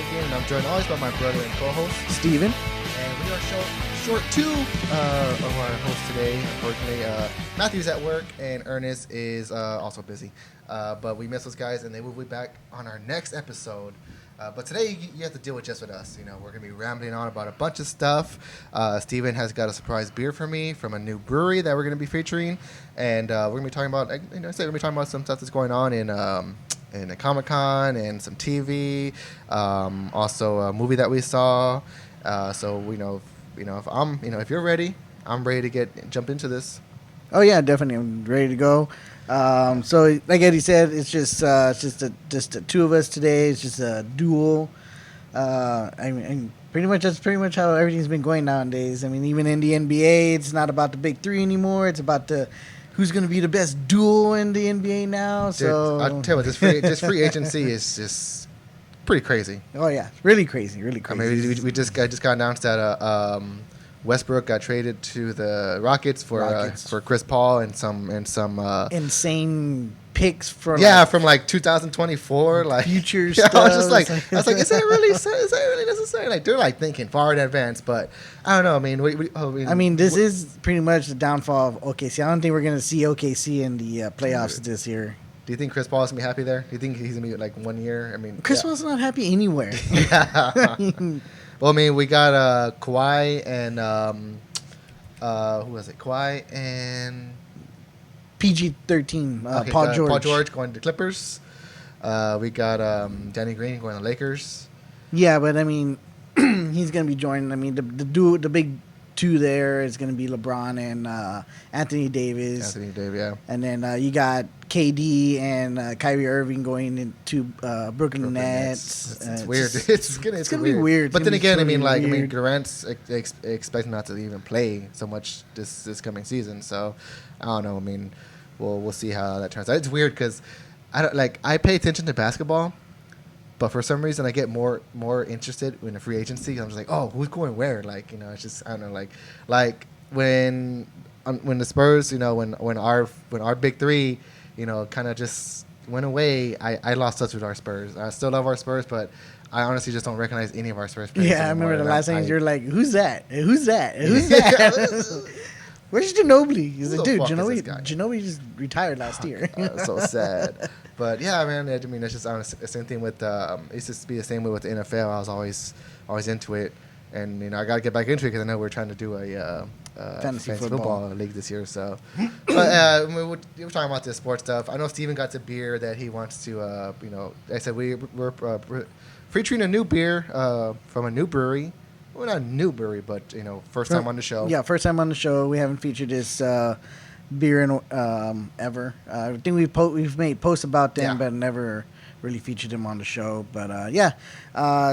Drinking, and I'm joined always by my brother and co-host, Steven. And we are short two of our hosts today. Unfortunately, Matthew's at work, and Ernest is also busy. But we miss those guys, and they will be back on our next episode. But today, you have to deal with just with us. You know, we're going to be rambling on about a bunch of stuff. Steven has got a surprise beer for me from a new brewery that we're going to be featuring. And we're going to be talking about, we're going to be talking about some stuff that's going on in a Comic-Con and some TV. Also a movie that we saw. So, if you're ready, I'm ready to jump into this. Oh, yeah, definitely. I'm ready to go. So, like Eddie said, it's just the two of us today. It's just a duel. Pretty much that's how everything's been going nowadays. I mean, even in the NBA, it's not about the big three anymore. It's about who's going to be the best duel in the NBA now. So dude, I'll tell you what, this free agency is just pretty crazy. Oh yeah, really crazy. I mean, we just got announced that Westbrook got traded to the Rockets for Chris Paul and some insane picks from 2024 future stuff. I was like, is that really necessary? Like they're like thinking far in advance, but I don't know. I mean, this is pretty much the downfall of OKC. I don't think we're gonna see OKC in the playoffs this year. Do you think Chris Paul is gonna be happy there? Do you think he's gonna be like 1 year? I mean, Chris Paul's not happy anywhere. Yeah. Well, I mean, we got Kawhi and who was it? Kawhi and PG-13. Paul George. Paul George going to Clippers. We got Danny Green going to Lakers. Yeah, but I mean, he's gonna be joining. I mean, the big two there is gonna be LeBron and Anthony Davis. Yeah. And then you got KD and Kyrie Irving going into Brooklyn Nets. It's weird. It's gonna be weird. But then again, Durant's expecting not to even play so much this coming season. So I don't know. I mean, we'll see how that turns out. It's weird because I pay attention to basketball, but for some reason I get more interested in a free agency. I'm just like, oh, who's going where? It's just I don't know. Like when the Spurs, when our big three, kind of just went away. I lost touch with our Spurs. I still love our Spurs, but I honestly just don't recognize any of our Spurs players. Yeah, I remember the last time you're like, who's that? Who's that? Who's that? Where's Ginobili? He's like, dude, Ginobili just retired last year. So sad. But yeah, man, I mean, it's just the same thing with it used to be the same way with the NFL. I was always into it, and I got to get back into it because I know we're trying to do a fantasy football league this year. So, but we're talking about this sports stuff. I know Steven got a beer that he wants to. I said we're featuring a new beer from a new brewery. Well, not a new brewery, but first time on the show. Yeah, first time on the show. We haven't featured this beer in ever. I think we've made posts about them, but never really featured them on the show. But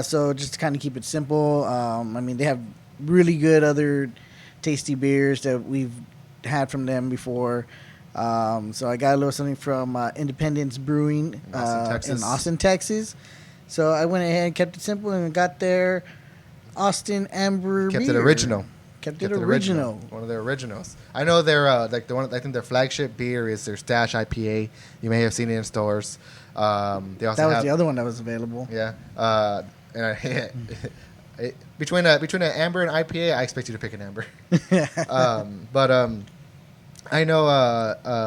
so just to kind of keep it simple, I mean, they have really good other tasty beers that we've had from them before. So I got a little something from Independence Brewing in Austin, Texas. So I went ahead and kept it simple and got their Austin Amber beer. Kept it original. One of their originals. I know they're the one. I think their flagship beer is their Stash IPA. You may have seen it in stores. They also that was the other one that was available. Yeah. Between an amber and IPA, I expect you to pick an amber. But I know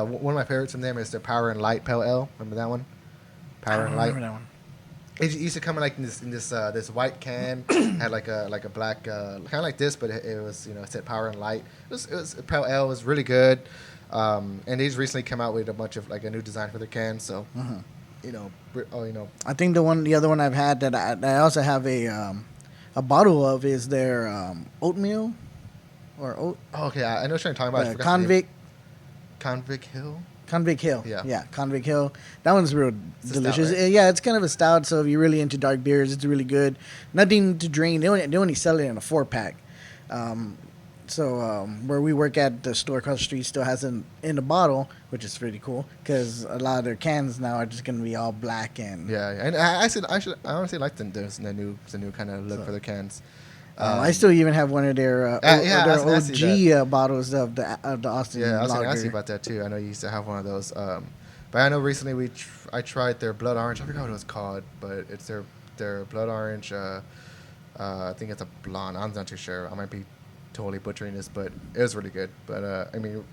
one of my favorites from them is their Power and Light Pale Ale. Remember that one? Power and Light. Remember that one. It used to come in this white can, had like a black kind of like this, but it was it said Power and Light. It was Pale Ale. It was really good, and they just recently come out with a bunch of a new design for their cans. So I think the other one I've had that I also have a bottle of is their oatmeal or oat. Oh, okay, I know what you're talking about. Convict Hill. Convict Hill. Yeah, Convict Hill. That one's real delicious. Stout, right? Yeah, it's kind of a stout, so if you're really into dark beers, it's really good. Nothing to drain. They only sell it in a 4-pack. So where we work at, the store across the street still has it in the bottle, which is pretty cool because a lot of their cans now are just going to be all black and. Yeah, and I honestly like the new kind of look for their cans. I still even have one of their OG bottles of the Austin. Yeah, I was going to lager. ask you about that too. I know you used to have one of those. But I know recently I tried their Blood Orange. I forgot what it was called, but it's their their blood orange. I think it's a blonde. I'm not too sure. I might be totally butchering this, but it was really good. But I mean,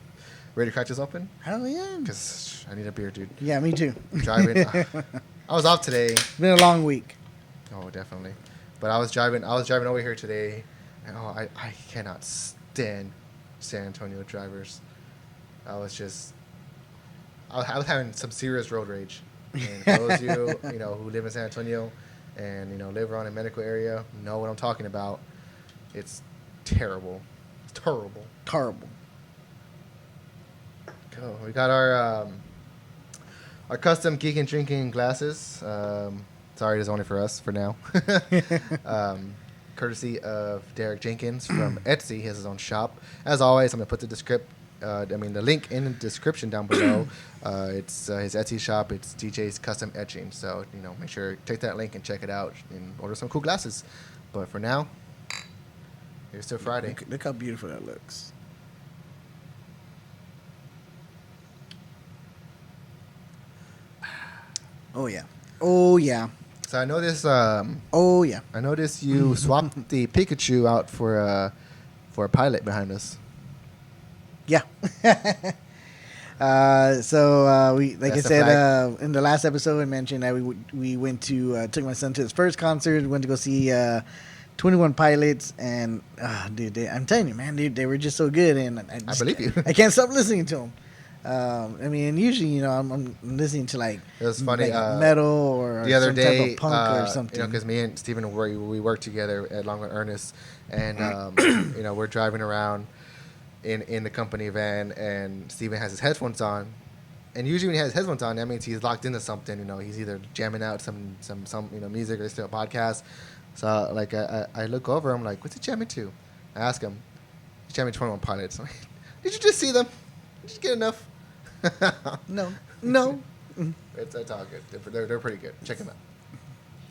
ready to crack this open? Hell yeah. Because I need a beer, dude. Yeah, me too. Driving. I was off today. It's been a long week. Oh, definitely. But I was driving over here today, and I cannot stand San Antonio drivers. I was having some serious road rage. And for those of you, who live in San Antonio and, live around a medical area, know what I'm talking about. It's terrible. It's terrible. Terrible. Go. We got our custom geek and drinking glasses. Sorry, it's only for us for now. Courtesy of Derek Jenkins from Etsy. He has his own shop. As always, I'm going to put the link in the description down below. It's his Etsy shop. It's DJ's Custom Etching. So, make sure to take that link and check it out and order some cool glasses. But for now, here's to Friday. Look how beautiful that looks. Oh, yeah. Oh, yeah. So I noticed. Oh, yeah. I noticed you swapped the Pikachu out for a pilot behind us. Yeah. We like That's I said in the last episode, I mentioned that we went to took my son to his first concert. Went to go see 21 Pilots, and dude, I'm telling you, man, dude, they were just so good, and I believe you. I can't stop listening to them. Usually, I'm listening to like it was funny metal or the other some day, type of punk or something. Because me and Steven we worked together along with Ernest, and we're driving around in the company van, and Steven has his headphones on, and usually when he has his headphones on, that means he's locked into something. He's either jamming out some music or listening to a podcast. So like I look over, I'm like, what's he jamming to? I ask him, he's jamming 21 Pilots. I'm like, did you just see them? Did you get enough? No. It's all good. They're pretty good. Check them out.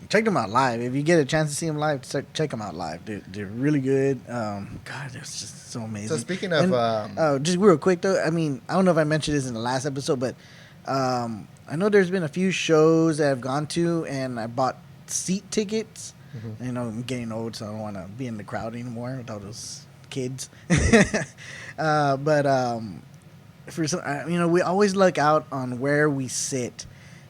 Check them out live. If you get a chance to see them live, check them out live. They're really good. God, they're just so amazing. So speaking of... just real quick, though, I don't know if I mentioned this in the last episode, but I know there's been a few shows that I've gone to, and I bought seat tickets. Mm-hmm. I'm getting old, so I don't want to be in the crowd anymore with all those kids. For some, we always luck out on where we sit.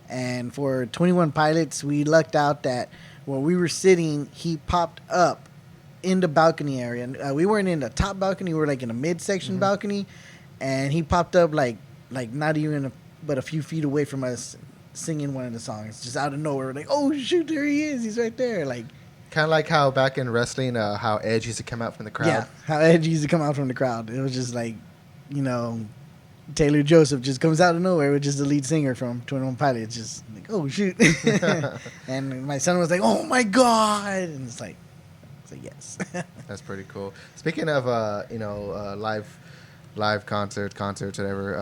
And for 21 Pilots, we lucked out that where we were sitting, he popped up in the balcony area. We weren't in the top balcony; we were like in a midsection balcony, and he popped up like not even but a few feet away from us, singing one of the songs, just out of nowhere. We're like, oh shoot, there he is! He's right there! Like kind of like how back in wrestling, how Edge used to come out from the crowd. Yeah, how Edge used to come out from the crowd. It was just like, Taylor Joseph just comes out of nowhere, which is the lead singer from 21 Pilots. Just like, oh shoot! And my son was like, oh my god! And it's like yes. That's pretty cool. Speaking of live concerts, whatever.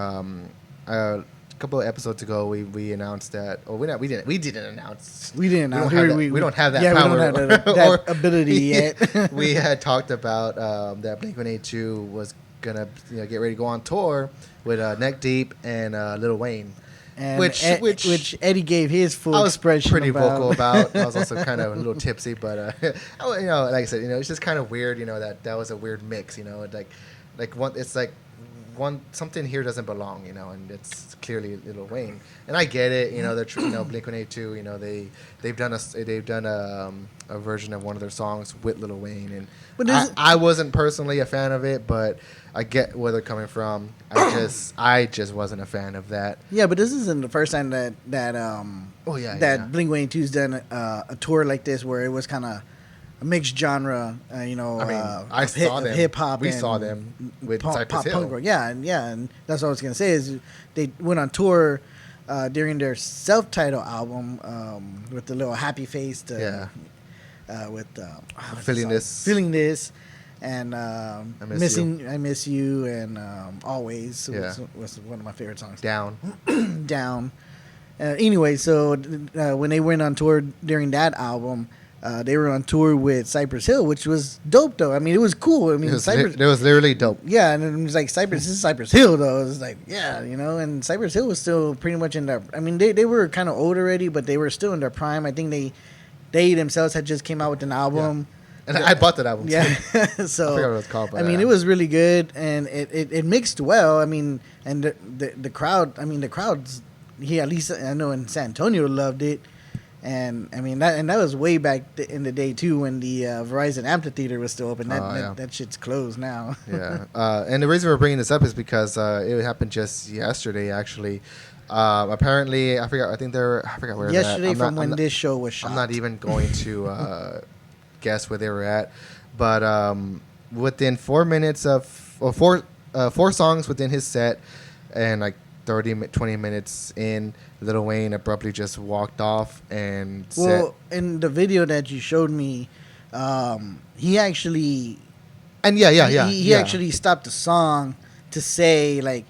A couple of episodes ago, we announced that. Oh, we didn't announce. We didn't announce. We don't have that power. We don't have that ability yet. We had talked about that Blink-182 was gonna get ready to go on tour with Neck Deep and Lil Wayne, and which Eddie gave his full expression. Pretty vocal about. I was also kind of a little tipsy, but like I said, it's just kind of weird. That was a weird mix. Something here doesn't belong. And it's clearly Lil Wayne, and I get it. They're Blink-182. They've done a version of one of their songs with Lil Wayne, and I wasn't personally a fan of it, but I get where they're coming from. I just wasn't a fan of that. Yeah, but this isn't the first time that Blink-182's done a tour like this where it was kind of a mixed genre. I saw them hip hop. We saw them with Cypress Hill. Punk, and that's what I was gonna say is they went on tour during their self-titled album with the little happy face. With feeling this. And I miss you, and always was one of my favorite songs. Down. Anyway, so when they went on tour during that album, they were on tour with Cypress Hill, which was dope though. It was cool. It was literally dope. Yeah, and it was like Cypress Hill though. It was like and Cypress Hill was still pretty much in their. They were kind of old already, but they were still in their prime. I think they they themselves had just came out with an album. And I bought that album. Yeah, too. so I forgot what it was called. But, I mean, it was really good, and it mixed well. I mean, and the crowd. I mean, the crowds. At least I know in San Antonio loved it, and I mean that was way back in the day too when the Verizon Amphitheater was still open. That shit's closed now. Yeah, and the reason we're bringing this up is because it happened just yesterday, actually. Apparently, I forgot where. Yesterday, from when this show was shot. I'm not even going to guess where they were at, but within 4 minutes of four songs within his set, and like 20 minutes in, Lil Wayne abruptly just walked off and in the video that you showed me, he actually he actually stopped the song to say like.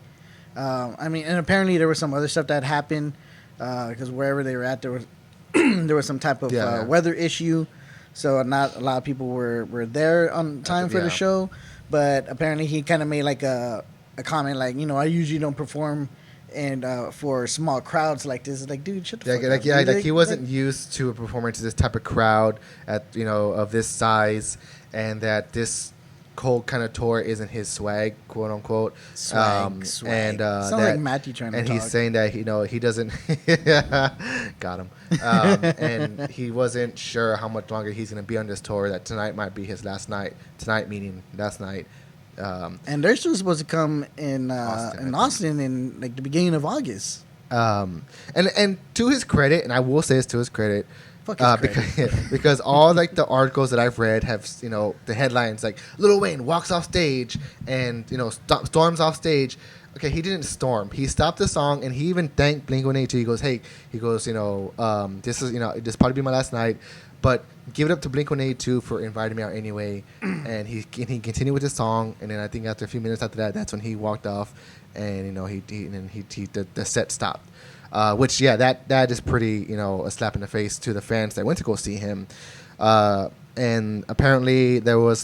I mean, and apparently there was some other stuff that happened because wherever they were at, there was there was some type of weather issue, so not a lot of people were there on time for the show. But apparently, he kind of made like a comment like, I usually don't perform and for small crowds like this. It's like, dude, shut the fuck up. Yeah, like he wasn't used to performing to this type of crowd at of this size, and that this cold kind of tour isn't his swag, quote unquote. Swag. And sounds like Matthew trying to and talk. he's saying that he doesn't got him, and he wasn't sure how much longer he's going to be on this tour. That tonight might be his last night. Tonight meaning last night. And they're still supposed to come in Austin in like the beginning of August. And to his credit, and I will say this to his credit. Because all like the articles that I've read have the headlines like Lil Wayne walks off stage and storms off stage. Okay, he didn't storm. He stopped the song and he even thanked Blink-182. He goes, this is this probably be my last night, but give it up to Blink-182 for inviting me out anyway. And he continued with his song, and then I think after a few minutes after that, that's when he walked off, and the set stopped. Which that is pretty a slap in the face to the fans that went to go see him, and apparently there was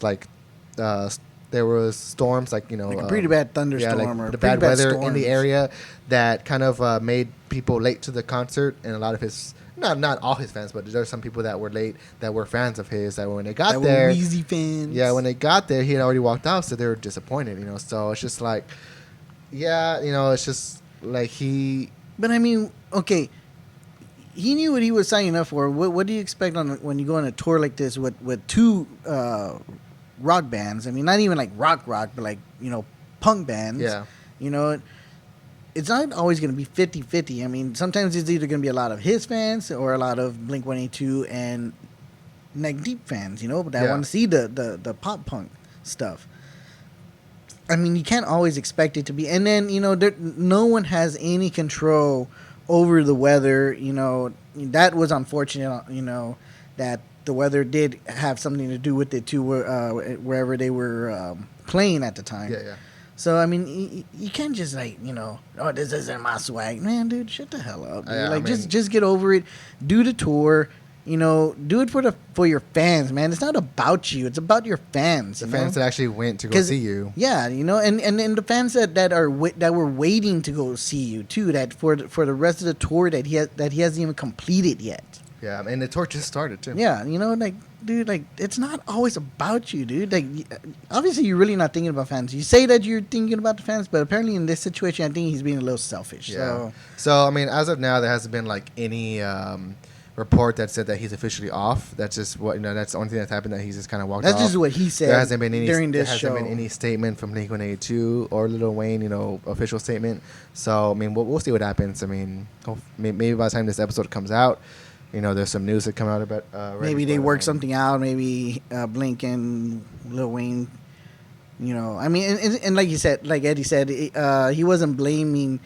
storms like a pretty bad thunderstorm or the bad weather in the area that kind of made people late to the concert, and a lot of his not all his fans, but there are some people that were late that were fans of his that when they got there were Weezy fans. Yeah, when they got there he had already walked out, so they were disappointed. So it's just like it's just like he. But I mean, okay, he knew what he was signing up for. What do you expect when you go on a tour like this with two rock bands? I mean, not even like rock, but like punk bands. Yeah. It's not always going to be 50-50. I mean, sometimes it's either going to be a lot of his fans or a lot of Blink-182 and Neck Deep fans. That want to see the pop punk stuff. I mean, you can't always expect it to be. And then, no one has any control over the weather. That was unfortunate, that the weather did have something to do with it, too, wherever they were playing at the time. Yeah. So, I mean, you can't just, this isn't my swag. Man, dude, shut the hell up. Dude. Just get over it. Do the tour. Do it for your fans, man. It's not about you. It's about your fans. The fans that actually went to go see you. Yeah, and the fans that were waiting to go see you too. That for the rest of the tour that he hasn't even completed yet. Yeah, and the tour just started too. Yeah, dude, it's not always about you, dude. Obviously you're really not thinking about fans. You say that you're thinking about the fans, but apparently in this situation, I think he's being a little selfish. Yeah. So I mean, as of now, there hasn't been any. Report that said that he's officially off. That's just what that's the only thing that's happened, that he's just kind of walked off. That's just what he said. There hasn't been any during this show. There hasn't been any statement from Blink-182 or Lil Wayne, official statement. So I mean, we'll see what happens. I mean, maybe by the time this episode comes out, there's some news that come out about. Maybe they work something out. Maybe Blink and Lil Wayne. I mean, and like you said, like Eddie said, he wasn't blaming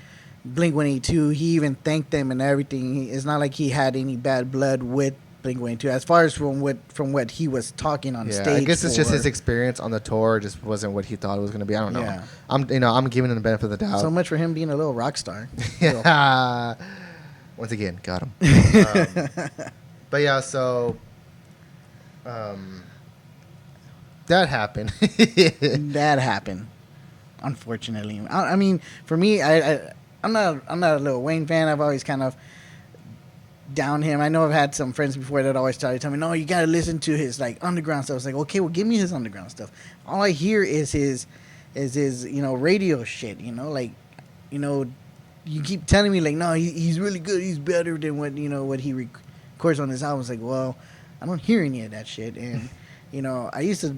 Blink-182. He even thanked them and everything. It's not like he had any bad blood with Blink-182 as far as from what he was talking on stage. I guess it's just his experience on the tour just wasn't what he thought it was going to be. I don't know. Yeah. I'm giving him the benefit of the doubt. So much for him being a little rock star. Yeah. Once again, got him. But yeah, so that happened. That happened. Unfortunately, I mean, for me, I'm not a Lil Wayne fan. I've always kind of down him. I know I've had some friends before that always started telling me, no, you gotta listen to his like underground stuff. I was like, okay, well, give me his underground stuff. All I hear is his radio shit. Like, you keep telling me like, no, he's really good. He's better than what he records on his albums. Like, well, I don't hear any of that shit. And I used to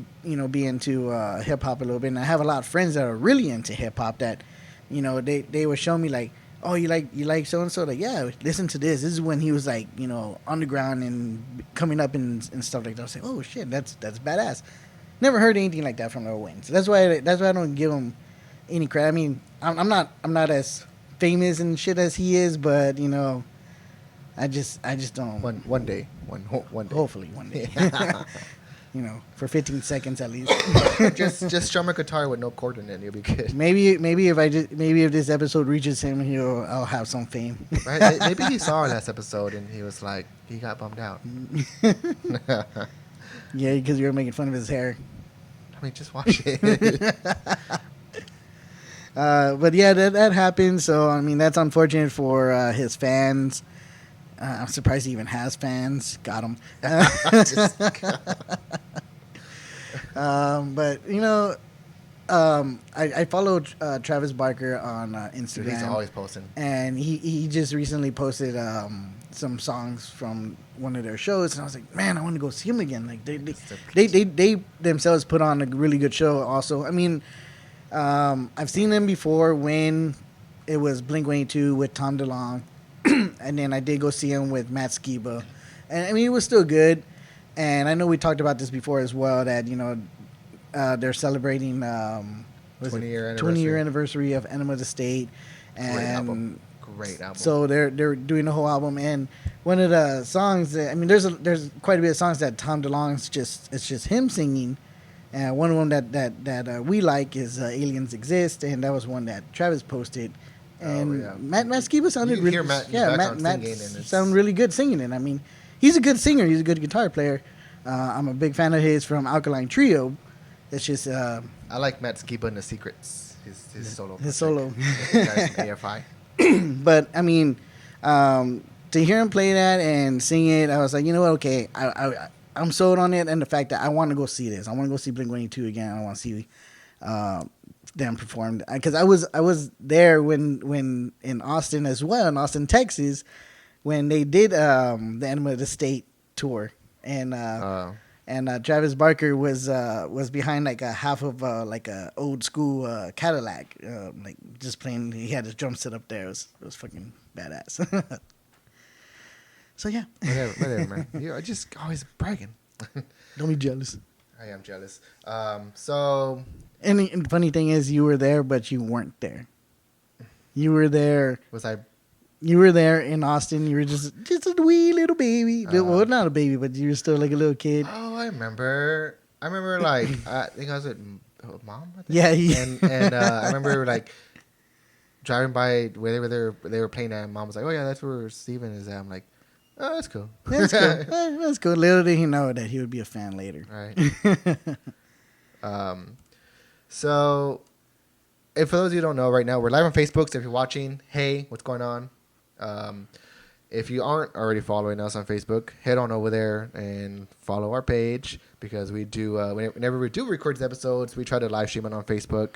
be into hip hop a little bit, and I have a lot of friends that are really into hip hop that they would show me like, oh, you like so and so, like, yeah, listen to this. This is when he was like underground and coming up and stuff like that. I was like, oh shit, that's badass. Never heard anything like that from Lil Wayne. So that's why I don't give him any credit. I mean, I'm not as famous and shit as he is, but I just don't. One day. Hopefully one day. For 15 seconds at least. just strum a guitar with no chord in it, you'll be good. Maybe if this episode reaches him, I'll have some fame. Right? Maybe he saw our last episode and he was like, he got bummed out. Yeah, because you were making fun of his hair. I mean, just watch it. But yeah, that happened. So I mean, that's unfortunate for his fans. I'm surprised he even has fans. Got him. But I followed Travis Barker on Instagram. He's always posting, and he just recently posted some songs from one of their shows, and I was like, man, I want to go see him again. Like they themselves put on a really good show. Also, I mean, I've seen them before when it was Blink-182 with Tom DeLonge. And then I did go see him with Matt Skiba. And I mean, it was still good. And I know we talked about this before as well, that, they're celebrating 20-year anniversary of Enema of the State. And Great album. So they're doing the whole album. And one of the songs that, I mean, there's quite a bit of songs that Tom DeLonge's it's just him singing. And one of them that we like is Aliens Exist. And that was one that Travis posted. And Matt Skiba sounded really good. Matt sounded really good singing it. I mean, he's a good singer. He's a good guitar player. I'm a big fan of his from Alkaline Trio. It's just I like Matt Skiba and the Secrets. His solo. His solo. AFI. But I mean, to hear him play that and sing it, I was like, you know what? Okay, I'm sold on it, and the fact that I want to go see this. I want to go see Blink-182 again. I want to see them performed, because I was there when in Austin as well, in Austin, Texas, when they did the Enema of the State tour, and Travis Barker was behind like a half of like a old school Cadillac, like just playing. He had his drum set up there. It was fucking badass. So yeah, whatever, man. You're just always bragging. Don't be jealous. I am jealous. So. And the funny thing is, you were there, but you weren't there. You were there. Was I? You were there in Austin. You were just a wee little baby. Well, not a baby, but you were still like a little kid. Oh, I remember. Like I think I was with Mom. I think. Yeah. And I remember like driving by where they were playing at. And Mom was like, "Oh yeah, that's where Steven is at." I'm like, "Oh, that's cool. That's cool. That's cool." Little did he know that he would be a fan later. Right. So, if for those of you who don't know, right now we're live on Facebook. So if you're watching, hey, what's going on? If you aren't already following us on Facebook, head on over there and follow our page, because we do whenever we do record these episodes, we try to live stream it on Facebook.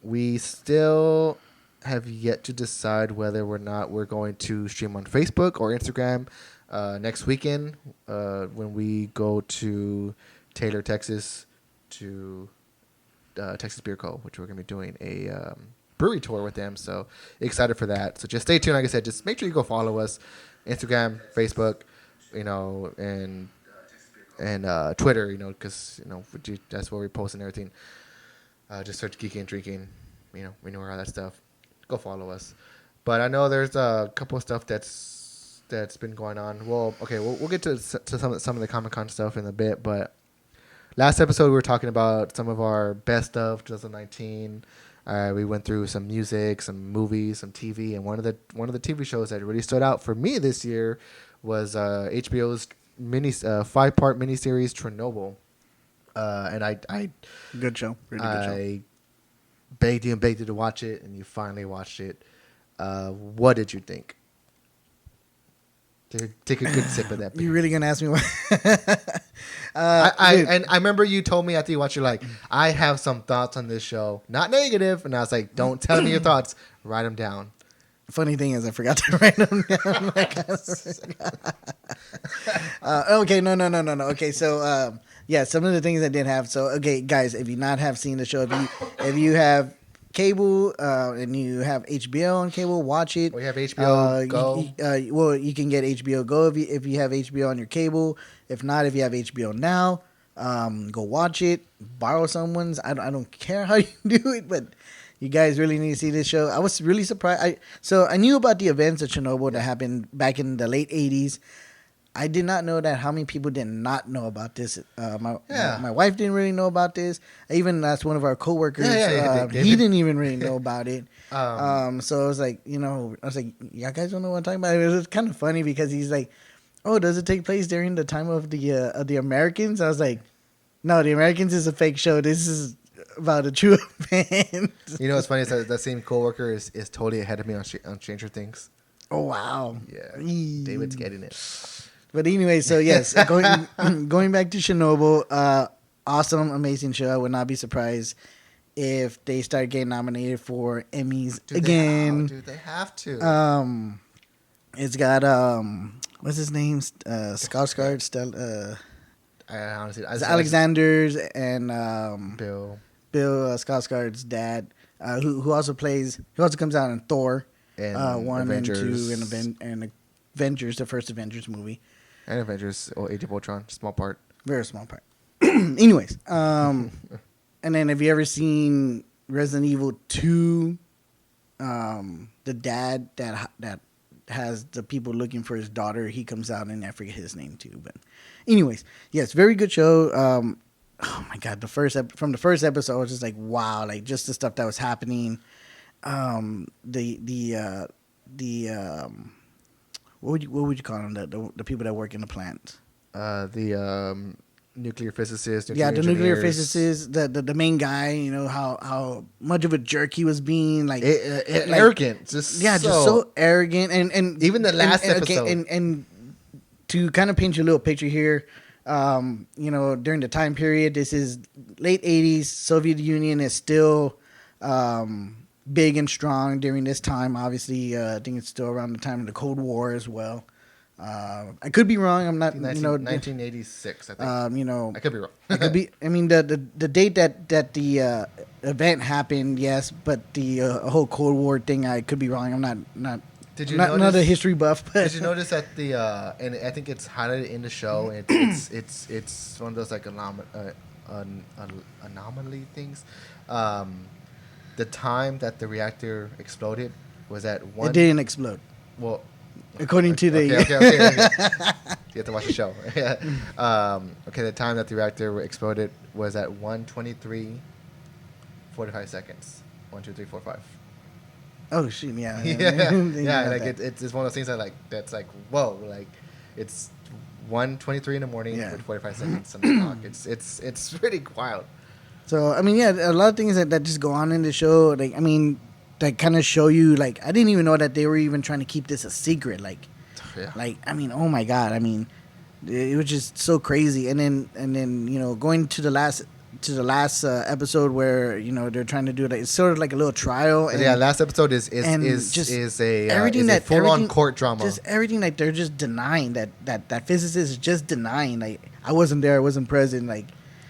We still have yet to decide whether or not we're going to stream on Facebook or Instagram next weekend when we go to Taylor, Texas, to Texas Beer Co., which we're going to be doing a brewery tour with them. So excited for that. So just stay tuned. Like I said, just make sure you go follow us, Instagram, Facebook, and Twitter, because that's where we post and everything. Just search Geeking and Drinking. We know all that stuff. Go follow us. But I know there's a couple of stuff that's been going on. Well, okay, we'll get to some of the Comic-Con stuff in a bit, but last episode, we were talking about some of our best of 2019. We went through some music, some movies, some TV, and one of the TV shows that really stood out for me this year was HBO's 5-part miniseries Chernobyl. And I good show, really good show. I begged you to watch it, and you finally watched it. What did you think? Take a good sip of that beer. You really gonna ask me what? I remember you told me after you watched, you're like, I have some thoughts on this show, not negative, and I was like, don't tell me your thoughts, write them down. Funny thing is, I forgot to write them down. Okay, no. Okay, so yeah, some of the things I did have. So okay, guys, if you not have seen the show, if you have cable and you have HBO on cable, watch it. We have HBO Go. Well, you can get HBO Go if you have HBO on your cable. If not, if you have HBO Now, go watch it. Borrow someone's. I don't care how you do it, but you guys really need to see this show. I was really surprised. I knew about the events of Chernobyl that happened back in the late 80s. I did not know that how many people did not know about this. My wife didn't really know about this. I even asked one of our coworkers. He didn't even really know about it. So I was like, y'all guys don't know what I'm talking about. It was kind of funny because he's like, oh, does it take place during the time of the Americans? I was like, no, the Americans is a fake show. This is about a true event. You know what's funny is that same coworker is totally ahead of me on Stranger Things. Oh, wow. Yeah. David's getting it. But anyway, so yes, going back to Chernobyl, awesome, amazing show. I would not be surprised if they start getting nominated for Emmys again. They have to. It's got what's his name? Skarsgård, Honestly, Alexander's and Bill Skarsgård's dad, who also comes out in Thor, and 1 Avengers. and 2, and Avengers, the first Avengers movie. And Avengers, or Age of Ultron, small part. Very small part. Anyways, and then have you ever seen Resident Evil 2? The dad that has the people looking for his daughter, he comes out and I forget his name too. But anyways, yes, very good show. Oh my God, from the first episode, I was just like, wow, like just the stuff that was happening. What would you call them? The people that work in the plant. The nuclear physicist. The nuclear physicist. The main guy. How much of a jerk he was being. Like arrogant. Just so arrogant. And even the last episode. Okay, and to kind of paint you a little picture here. During the time period, this is late 80s. Soviet Union is still big and strong during this time. Obviously, I think it's still around the time of the Cold War as well. I could be wrong. I'm not. 1986. I think. I could be wrong. It could be. I mean, the date that the event happened, yes, but the whole Cold War thing, I could be wrong. I'm not. Did you notice, not a history buff? But did you notice that and I think it's highlighted in the show. And it's one of those like anomaly things. The time that the reactor exploded was at one. It didn't explode. Well, according to the. Okay. You have to watch the show. Okay, the time that the reactor exploded was at 1:23, 45 seconds. 1, 2, 3, 4, 5. Oh shoot! Yeah. Like it's one of those things that like that's like whoa, like it's 1:23 in the morning with 45 seconds on the clock. It's pretty wild. So I mean, a lot of things that just go on in the show. Like I mean, that kind of show you. Like I didn't even know that they were even trying to keep this a secret. Like I mean, oh my God! I mean, it was just so crazy. And then going to the last episode where they're trying to do it. It's sort of like a little trial. And, last episode is a full on court drama. Just everything like they're just denying that physicist is just denying. Like I wasn't there, I wasn't present. Like,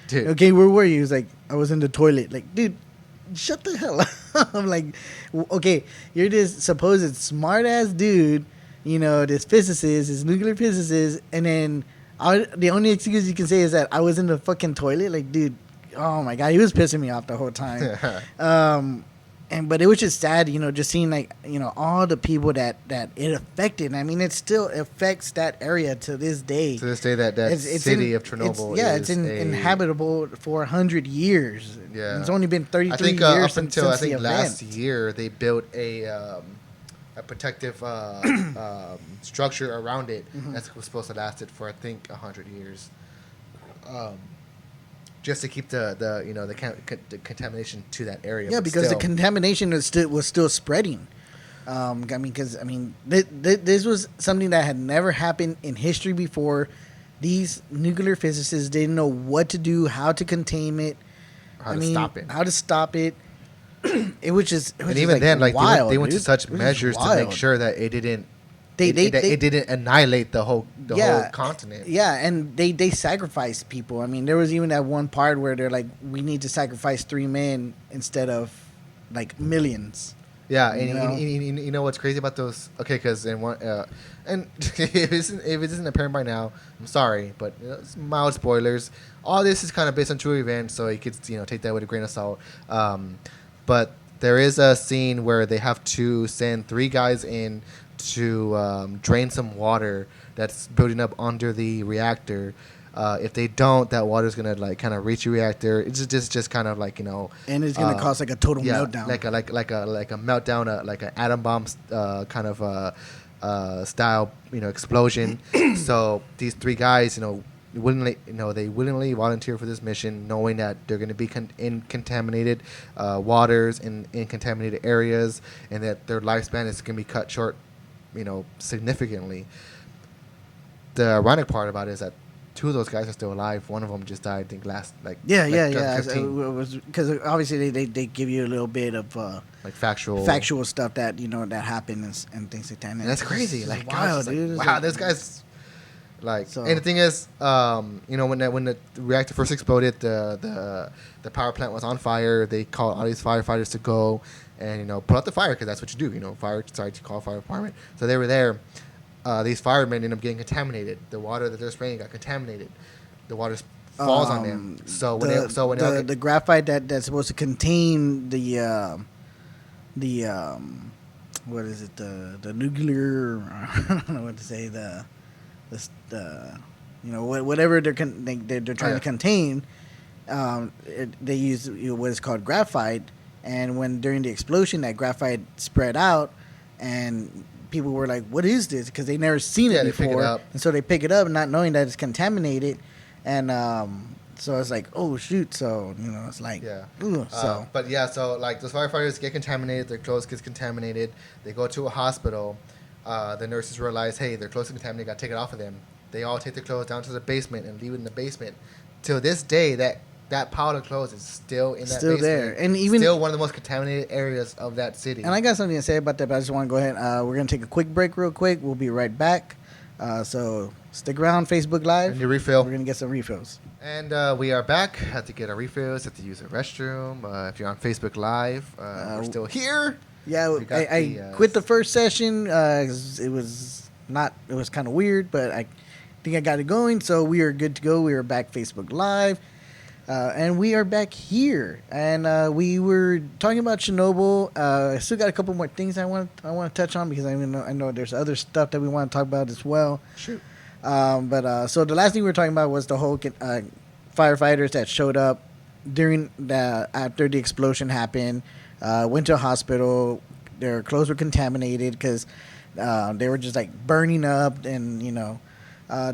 dude. Okay, where were you? He was like, I was in the toilet. Like, dude, shut the hell up. I'm like, okay, you're this supposed smart ass dude. This physicist, this nuclear physicist, and then the only excuse you can say is that I was in the fucking toilet. Like, dude. Oh my God, he was pissing me off the whole time. But it was just sad, just seeing like all the people that it affected. I mean, it still affects that area to this day. To this day, that city of Chernobyl. It's inhabitable for 100 years. Yeah, it's only been 33 I think, years up until since the last event. year they built a protective structure around it that was supposed to last it for I think 100 years. Just to keep the contamination to that area. Yeah, because the contamination was still spreading. I mean, because this was something that had never happened in history before. These nuclear physicists didn't know what to do, how to contain it, How to stop it. how to stop it. It was just, and even then, like wild, they went to dude. such It was measures to make sure that it didn't. It didn't annihilate the whole continent. Yeah, and they sacrificed people. I mean, there was even that one part where they're like, we need to sacrifice 3 men instead of like millions. Yeah, and you know what's crazy about those? Okay, because in one, and if it isn't apparent by now, I'm sorry, but it's mild spoilers. All this is kind of based on true events, so you could take that with a grain of salt. But there is a scene where they have to send 3 guys in to drain some water that's building up under the reactor. If they don't, that water's gonna like kind of reach the reactor. It's just kind of like and it's gonna cause like a total meltdown, like a meltdown, like an atom bomb kind of style, explosion. So these 3 guys, willingly volunteer for this mission, knowing that they're going to be in contaminated waters and in contaminated areas, and that their lifespan is going to be cut short, significantly. The ironic part about it is that 2 of those guys are still alive. One of them just died, I think, last yeah. So it was because obviously they give you a little bit of like factual stuff that that happened and things like that. And that's crazy. Like, wild, dude. Wow, this guy's. Like, so. And the thing is, when the reactor first exploded, the power plant was on fire. They called all these firefighters to go and put out the fire, because that's what you do. To call fire department. So they were there. These firemen end up getting contaminated. The water that they're spraying got contaminated. The water falls on them. So when the graphite that's supposed to contain the what is it, the nuclear, I don't know what to say, whatever they're trying to contain, they use what is called graphite, and when during the explosion that graphite spread out, and people were like, "What is this?" Because they never seen it before, pick it up. And so they pick it up, not knowing that it's contaminated, and so it's like, oh shoot, so it's like, yeah. So like those firefighters get contaminated, their clothes gets contaminated, they go to a hospital. The nurses realize, hey, their clothes are contaminated, got to take it off of them. They all take their clothes down to the basement and leave it in the basement. Till this day, that pile of clothes is still in that basement. Still there. And even still one of the most contaminated areas of that city. And I got something to say about that, but I just want to go ahead. We're going to take a quick break real quick. We'll be right back. So stick around, Facebook Live. And your refill. We're going to get some refills. And we are back. Have to get our refills. Have to use a restroom. If you're on Facebook Live, we're still here. Yeah, I quit the first session. It was kind of weird, but I think I got it going. So we are good to go. We are back Facebook Live. And we are back here, and we were talking about Chernobyl. I still got a couple more things I want to touch on, because I know there's other stuff that we want to talk about as well. Shoot. So the last thing we were talking about was the whole firefighters that showed up after the explosion happened, went to a hospital. Their clothes were contaminated because they were just like burning up, and the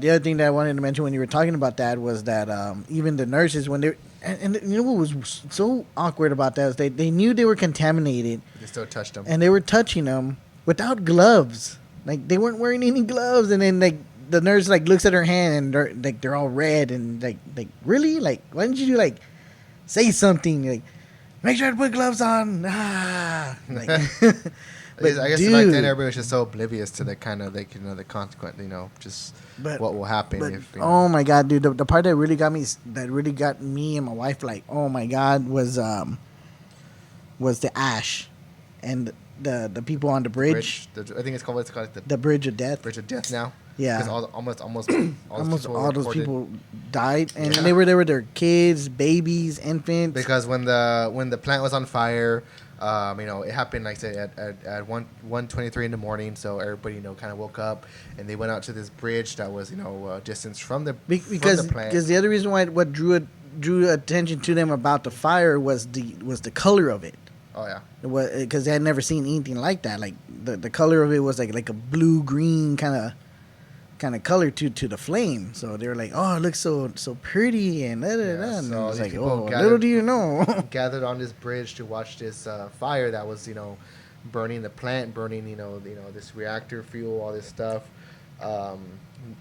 other thing that I wanted to mention when you were talking about that was that even the nurses, when they and what was so awkward about that is they knew they were contaminated. They still touched them, and they were touching them without gloves. Like, they weren't wearing any gloves, and then the nurse looks at her hand, and they're all red, and like really, like, why didn't you say something, like, make sure to put gloves on. But I guess back then everybody was just so oblivious to the kind of the consequence, what will happen if. Oh my God, dude! The part that really got me and my wife, like, oh my God, was the ash, and the people on the bridge. I think it's called the Bridge of Death. Bridge of Death now. Yeah, because almost all those people died, and they were their kids, babies, infants. Because when the plant was on fire. It happened, like I said, at 1:23 in the morning. So everybody, kind of woke up, and they went out to this bridge that was, distance from the plant. Because the other reason why what drew attention to them about the fire was the color of it. Oh yeah. Because they had never seen anything like that. Like the color of it was like a blue green kind of color to the flame. So they were like, oh, it looks so pretty, and and so it's like, oh, little do you know. gathered on this bridge to watch this fire that was burning the plant, burning this reactor fuel, all this stuff. Um,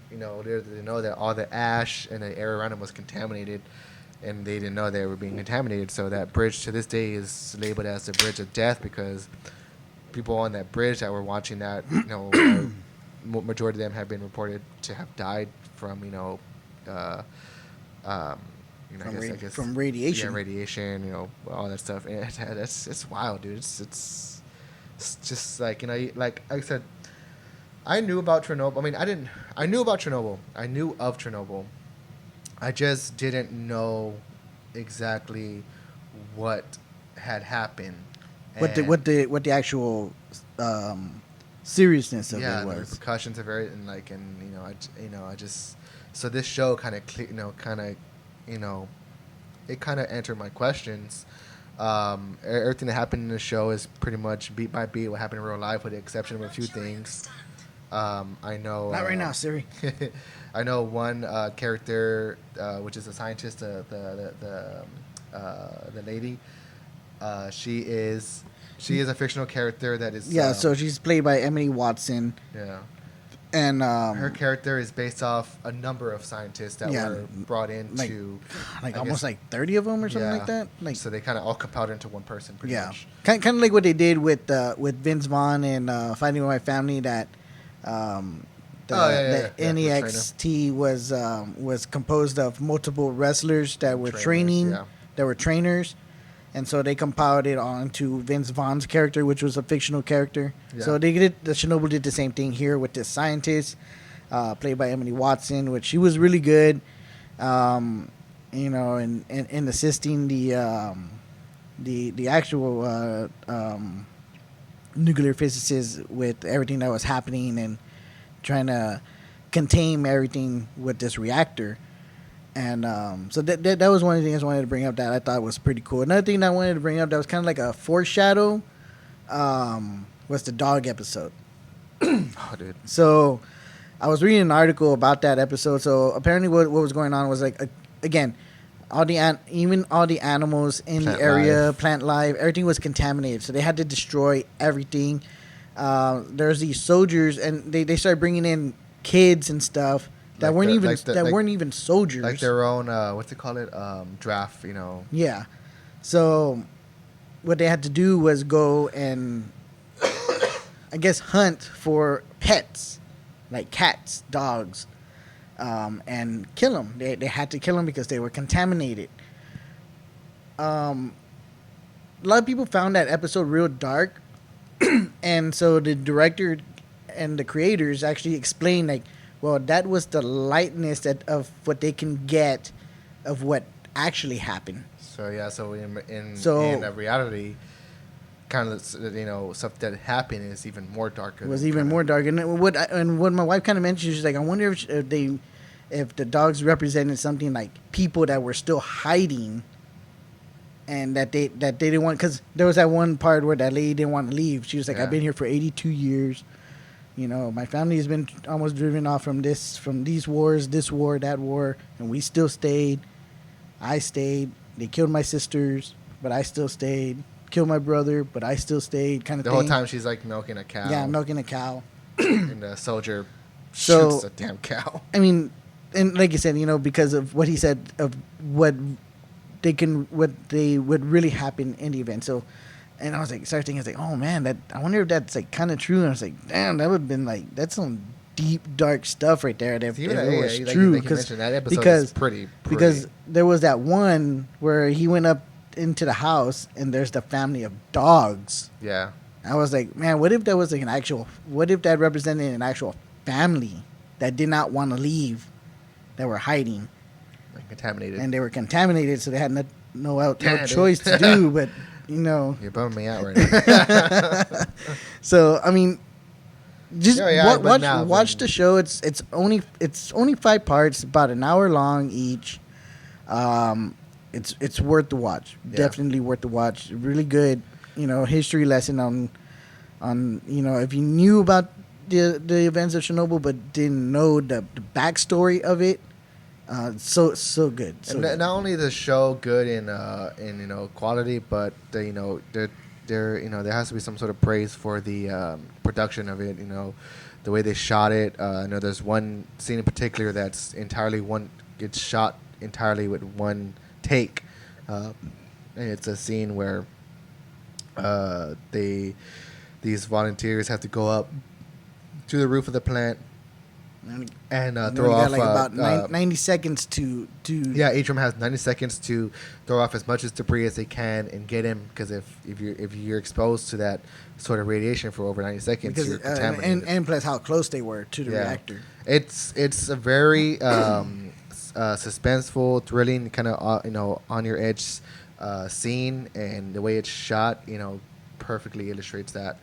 they know that all the ash and the air around them was contaminated, and they didn't know they were being contaminated. So that bridge to this day is labeled as the bridge of death because people on that bridge that were watching that, majority of them have been reported to have died from from radiation. Yeah, radiation. All that stuff. And it's wild, dude. It's just like like I said, I knew about Chernobyl. I mean, I knew about Chernobyl. I knew of Chernobyl. I just didn't know exactly what had happened. What the actual seriousness of it was. The repercussions of it, and I just so this show kind of it kind of answered my questions. Everything that happened in the show is pretty much beat by beat what happened in real life, with the exception of a few things. I know. Not right now, Siri. I know one character, which is a scientist, the lady. She is a fictional character that is. Yeah, so she's played by Emily Watson. Yeah. And her character is based off a number of scientists that were brought in to almost 30 of them or something like that. So they kind of all compiled into one person, pretty much. Kind of like what they did with Vince Vaughn and Fighting With My Family. That the NEXT was composed of multiple wrestlers that were trainers. And so they compiled it onto Vince Vaughn's character, which was a fictional character. Yeah. So Chernobyl did the same thing here with this scientist, played by Emily Watson, which she was really good, in assisting the actual nuclear physicists with everything that was happening and trying to contain everything with this reactor. And so that was one of the things I wanted to bring up that I thought was pretty cool. Another thing I wanted to bring up that was kind of like a foreshadow was the dog episode. Oh, dude. So I was reading an article about that episode. So apparently what was going on was again, even all the animals in the area, plant life, everything was contaminated. So they had to destroy everything. There's these soldiers, and they started bringing in kids and stuff. That weren't even soldiers. Like their own, what's it called? Draft, Yeah. So what they had to do was go and, I guess, hunt for pets, like cats, dogs, and kill them. They had to kill them because they were contaminated. A lot of people found that episode real dark. And so the director and the creators actually explained, well, that was the lightness of what they can get of what actually happened. So in reality, kind of stuff that happened is even more darker. It was even more dark, and what my wife kind of mentioned, she's like, I wonder if the dogs represented something like people that were still hiding, and that they didn't want, because there was that one part where that lady didn't want to leave. She was like, I've been here for 82 years. My family has been almost driven off from these wars, this war, that war, and we still stayed. I stayed. They killed my sisters, but I still stayed. Killed my brother, but I still stayed, kind of thing. The whole time she's milking a cow. Yeah, milking a cow. And the soldier shoots a damn cow. I mean, and like you said, because of what he said of what would really happen in the event. So. And I was started thinking, oh man, I wonder if that's kind of true. And I was like, damn, that would have been that's some deep, dark stuff right there. If it was true, because that episode is pretty. Because there was that one where he went up into the house and there's the family of dogs. Yeah. I was like, man, what if that was what if that represented an actual family that did not want to leave, that were hiding, contaminated, and they were contaminated, so they had no choice to do, but. You're bumming me out right now. So I mean, just watch the show. It's only 5 parts, about an hour long each. It's worth the watch. Yeah. Definitely worth the watch. Really good. History lesson on if you knew about the events of Chernobyl but didn't know the backstory of it. So good. And not only the show good in quality, but the there has to be some sort of praise for the production of it. The way they shot it. I know there's one scene in particular that's it's shot entirely with one take. And it's a scene where these volunteers have to go up to the roof of the plant and throw off about 90 seconds to each room has 90 seconds to throw off as much as debris as they can and get him, because if you're exposed to that sort of radiation for over 90 seconds, you're contaminated. And plus how close they were to the reactor. It's a very suspenseful, thrilling, kind of on your edge scene, and the way it's shot perfectly illustrates that.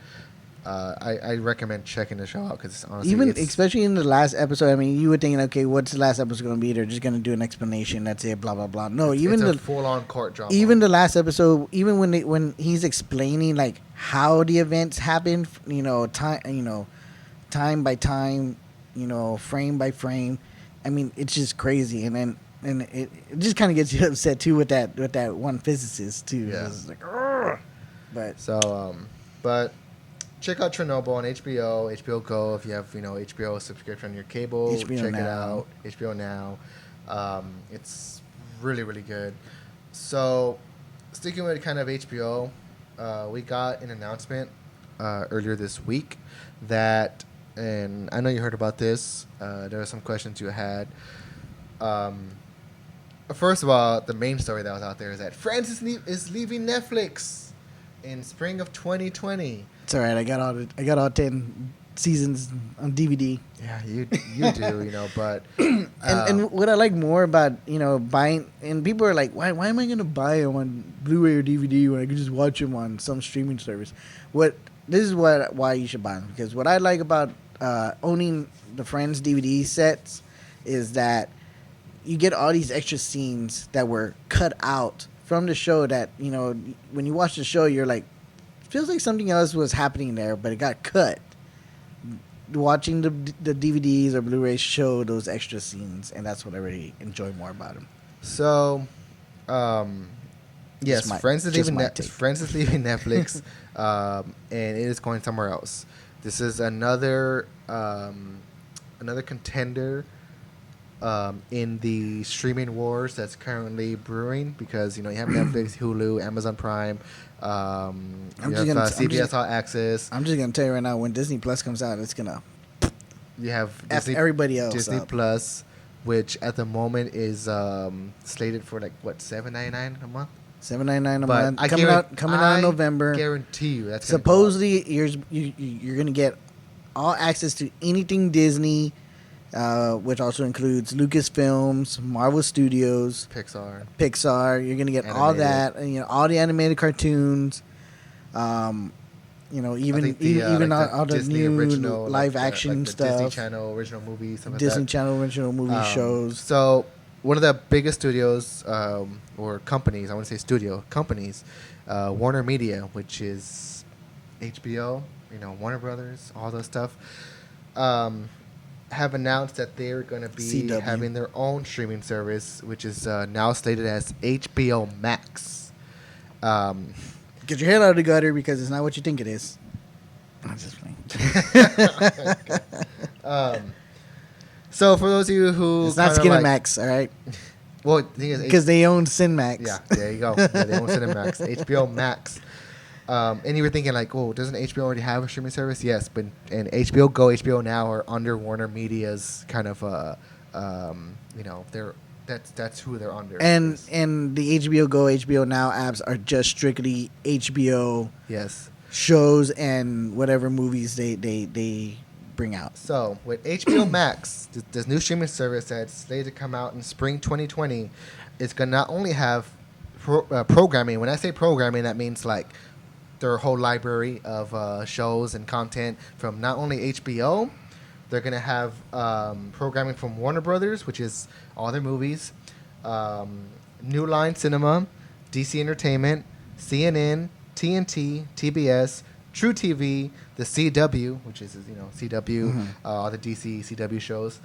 I recommend checking the show out, because honestly, especially in the last episode. I mean, you were thinking, okay, what's the last episode going to be? They're just going to do an explanation. That's it. Blah blah blah. No, it's a full-on court drama. Even the last episode, even when he's explaining like how the events happened, time by time, frame by frame. I mean, it's just crazy, and it just kind of gets you upset too with that one physicist too. Yeah. It's like, ugh. But check out Chernobyl on HBO Go. If you have HBO subscription on your cable, HBO check Now. it out. HBO Now. It's really, really good. So sticking with kind of HBO, we got an announcement earlier this week that, and I know you heard about this. There were some questions you had. First of all, the main story that was out there is that Friends is leaving Netflix in spring of 2020. It's all right. I got all 10 seasons on DVD. Yeah, you do, but and what I like more about buying, and people are like, why am I going to buy them on Blu-ray or DVD when I can just watch them on some streaming service? Why you should buy them, because what I like about owning the Friends DVD sets is that you get all these extra scenes that were cut out from the show that, when you watch the show, you're like, it feels like something else was happening there, but it got cut. Watching the DVDs or Blu-rays show those extra scenes, and that's what I really enjoy more about them. So, yes, Friends is leaving Netflix, and it is going somewhere else. This is another contender in the streaming wars that's currently brewing, because you have Netflix, Hulu, Amazon Prime, CBS All Access. I'm just gonna tell you right now, when Disney Plus comes out, it's gonna you have Disney, everybody else Disney up. Plus, which at the moment is slated for $7.99 a month. $7.99 a month. Coming out in November. I guarantee you that's supposedly you're gonna get all access to anything Disney. Which also includes Lucasfilms, Marvel Studios, Pixar. You're gonna get animated. all that, and all the animated cartoons. Even all the Disney new original, live action the stuff. Disney Channel original movies. Disney Channel original movie shows. So one of the biggest studios or companies, I want to say studio companies, Warner Media, which is HBO, Warner Brothers, all those stuff. Have announced that they're going to be CW. having their own streaming service, which is now slated as HBO MAX. Get your head out of the gutter, because it's not what you think it is. I'm just playing. So for those of you who... It's not Skinamax, all right? Well, the thing is... Because they own Cinemax. Yeah, there you go. Yeah, they own Cinemax. HBO Max. And you were thinking doesn't HBO already have a streaming service? Yes, but and HBO Go, HBO Now are under Warner Media's kind of that's who they're under. And the HBO Go, HBO Now apps are just strictly HBO shows and whatever movies they bring out. So with HBO Max, this new streaming service that's slated to come out in spring 2020, it's gonna not only have programming. When I say programming, that means their whole library of shows and content from not only HBO. They're going to have programming from Warner Brothers, which is all their movies, New Line Cinema, DC Entertainment, CNN, TNT, TBS, True TV, the CW, which is CW, all the DC CW shows,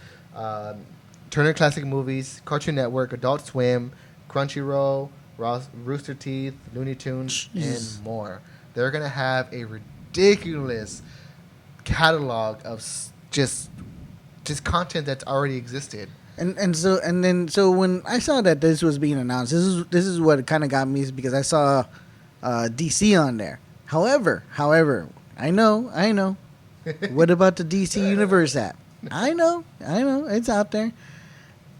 Turner Classic Movies, Cartoon Network, Adult Swim, Crunchyroll, Rooster Teeth, Looney Tunes, and more. they're gonna have a ridiculous catalog of just content that's already existed. So when I saw that this was being announced, this is what kind of got me, is because I saw DC on there. However, I know. What about the DC Universe app? I know, it's out there.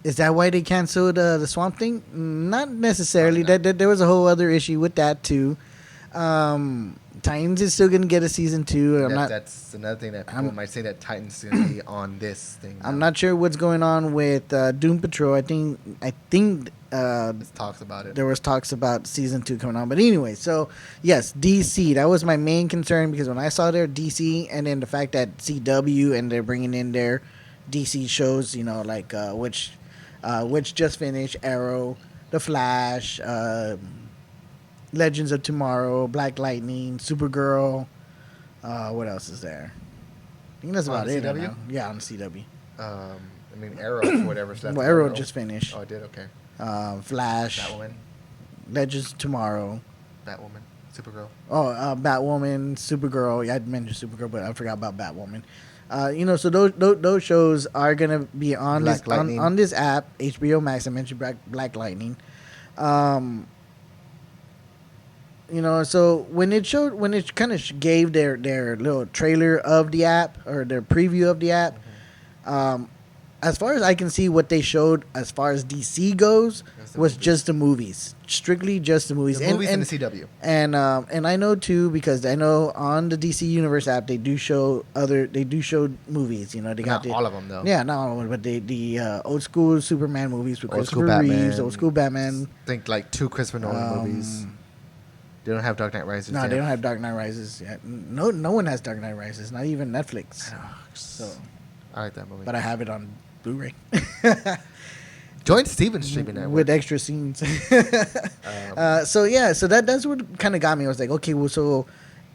Is that why they canceled the Swamp Thing? Not necessarily. That there was a whole other issue with that too. Titans is still gonna get a season 2. That's another thing that people might say, that Titans is gonna be on this thing. I'm not sure what's going on with Doom Patrol. I think talks about it. There was talks about season 2 coming on. But anyway, so yes, DC. That was my main concern, because when I saw their DC, and then the fact that CW and they're bringing in their DC shows, like which just finished, Arrow, The Flash, Legends of Tomorrow, Black Lightning, Supergirl. What else is there? I think that's about it. CW? Yeah, on CW. Arrow, whatever's left. Well, Arrow just finished. Oh, it did? Okay. Flash. Batwoman. Legends of Tomorrow. Batwoman. Supergirl. Oh, Batwoman, Supergirl. Yeah, I mentioned Supergirl, but I forgot about Batwoman. So those shows are gonna be on this app, HBO Max. I mentioned Black Lightning. So when it kind of gave their little trailer of the app, or their preview of the app, as far as I can see, what they showed as far as DC goes was just the movies, strictly just the movies, and the CW. And I know too, because I know on the DC Universe app they do show movies. They got all of them though. Yeah, not all of them, but the old school Superman movies with Christopher Reeves, old school Batman. I think like 2 Christopher Nolan movies. They don't have Dark Knight Rises. No, they don't have Dark Knight Rises yet. No one has Dark Knight Rises, not even Netflix. So I like that movie, but I have it on Blu-ray. Join Steven's streaming network with extra scenes. So that's what kind of got me. I was like, okay, well, so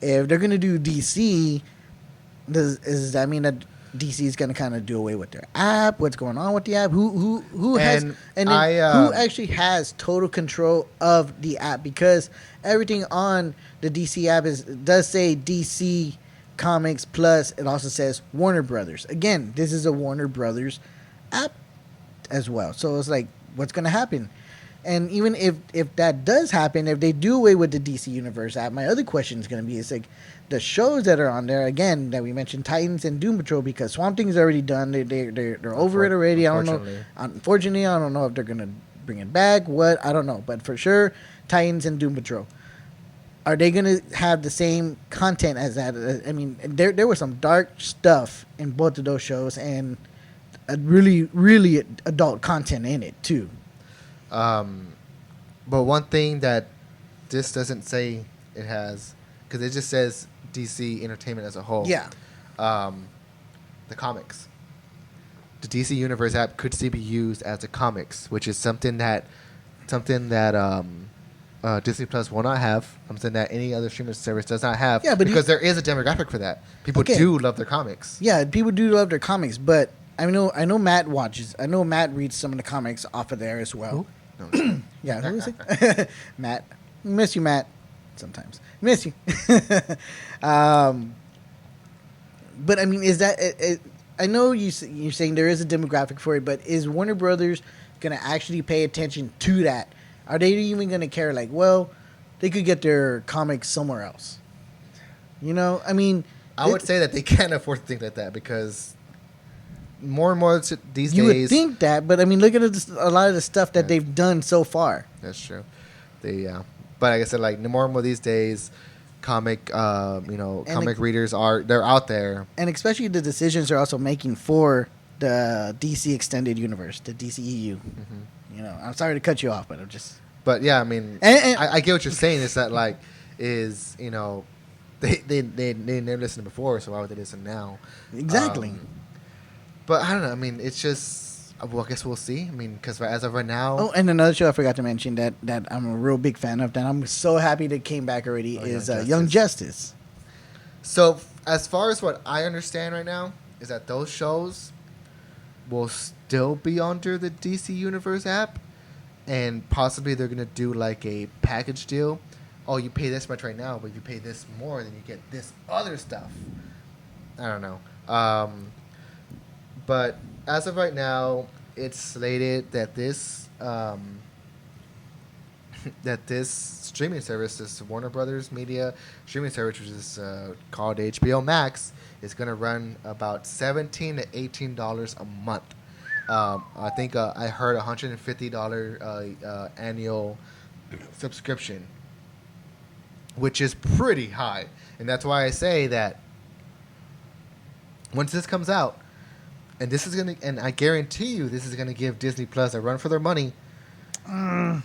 if they're gonna do DC, does that mean that DC is gonna kind of do away with their app? What's going on with the app? Who actually has total control of the app? Because everything on the DC app does say DC Comics, plus it also says Warner Brothers. Again, this is a Warner Brothers app as well. So it's like, what's going to happen? And even if that does happen, if they do away with the DC Universe app, my other question is going to be, it's like the shows that are on there, again, that we mentioned, Titans and Doom Patrol, because Swamp Thing is already done. They're over it already. I don't know. Unfortunately, I don't know if they're going to bring it back. I don't know. But for sure, Titans and Doom Patrol. Are they going to have the same content as that? There was some dark stuff in both of those shows, and a really, really adult content in it, too. But one thing that this doesn't say it has, because it just says DC Entertainment as a whole. Yeah. The comics. The DC Universe app could still be used as a comics, which is something that Disney Plus will not have. Something that any other streaming service does not have. Yeah, but because there is a demographic for that. People do love their comics. Yeah, people do love their comics, but I know Matt watches. I know Matt reads some of the comics off of there as well. Who? No. Yeah, who is it? Matt. Miss you, Matt. Sometimes miss you. But is that? I know you're saying there is a demographic for it, but is Warner Brothers going to actually pay attention to that? Are they even going to care? Like, well, they could get their comics somewhere else. I would say that they can't afford to think like that, because more and more these days. You would think that, but look at a lot of the stuff that they've done so far. That's true. But like I said, like more and more these days, comic readers they're out there, and especially the decisions they're also making for the DC Extended Universe, the DCEU. Mm-hmm. I'm sorry to cut you off, but I'm just. But yeah, I get what you're saying. Is that they never listened before, so why would they listen now? Exactly. But I don't know. It's just. Well, I guess we'll see. Because as of right now. Oh, and another show I forgot to mention that I'm a real big fan of, that I'm so happy that came back already, is Young Justice. So, as far as what I understand right now, is that those shows will still be under the DC Universe app, and possibly they're going to do like a package deal oh, you pay this much right now, but if you pay this more, then you get this other stuff. I don't know. But as of right now, it's slated that this streaming service, this Warner Brothers Media streaming service, which is called HBO Max, is going to run about $17 to $18 a month. I think I heard $150 annual subscription, which is pretty high, and that's why I say that once this comes out, and this is and I guarantee you, this is gonna give Disney Plus a run for their money. I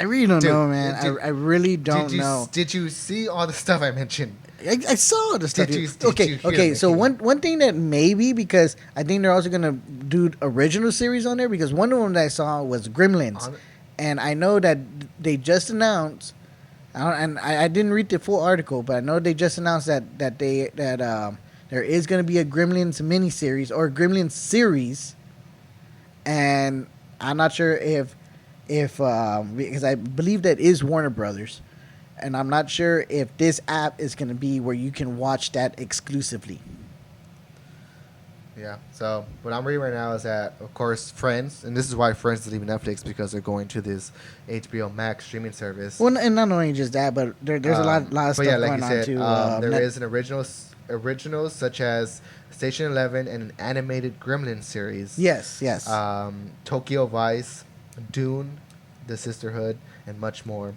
really don't know, man. I really don't know. Did you see all the stuff I mentioned? I saw the stuff. Did Okay. So one thing that maybe, because I think they're also gonna do original series on there, because one of them that I saw was Gremlins, and I know that they just announced, and I didn't read the full article, but I know they just announced that there is gonna be a Gremlins miniseries or Gremlins series, and I'm not sure if because I believe that is Warner Brothers. And I'm not sure if this app is going to be where you can watch that exclusively. Yeah. So what I'm reading right now is that, of course, Friends, and this is why Friends is leaving Netflix, because they're going to this HBO Max streaming service. Well, and not only just that, but there's a lot of stuff going on too. There is an originals such as Station 11 and an animated Gremlin series. Yes. Tokyo Vice, Dune, The Sisterhood, and much more.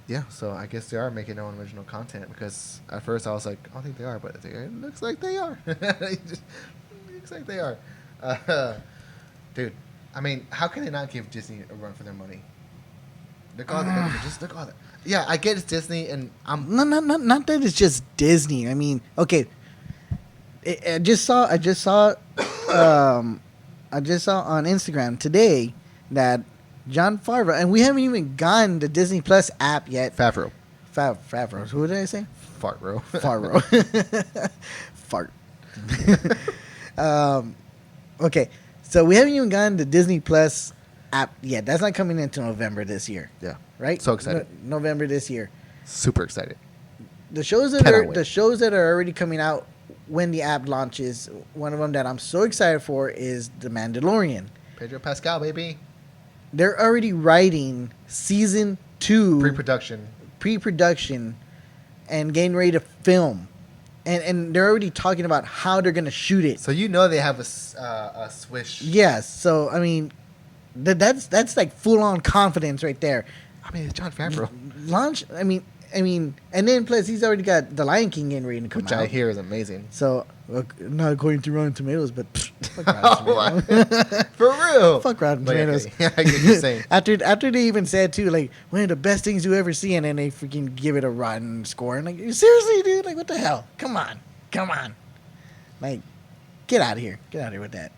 Yeah, so I guess they are making their own original content, because at first I was like, I don't think they are, but it looks like they are. It looks like they are. Dude, I mean, how can they not give Disney a run for their money? Look all that. Yeah, I get it's Disney, and I'm not that it's just Disney. I mean, okay, I just saw on Instagram today that Jon Favreau, and we haven't even gotten the Disney Plus app yet. Favreau. Who did I say? Favreau. Fart. Okay, so we haven't even gotten the Disney Plus app yet. That's not coming into November this year. Yeah. Right? So excited. November this year. Super excited. The shows that are already coming out when the app launches, one of them that I'm so excited for is The Mandalorian. Pedro Pascal, baby. They're already writing season 2 pre-production and getting ready to film, and they're already talking about how they're gonna shoot it. So you know they have a swish. Yes. So I mean, that's like full on confidence right there. I mean, it's Jon Favreau. Launch. I mean, and then plus he's already got The Lion King getting ready to come out, which I hear is amazing. So not according to Rotten Tomatoes, but fuck Rotten Tomatoes. For real. Fuck Rotten Tomatoes. Okay. I get what you're saying. After they even said too, like, one of the best things you ever see, and then they freaking give it a rotten score. And like, seriously, dude, like, what the hell? Come on, like, get out of here with that.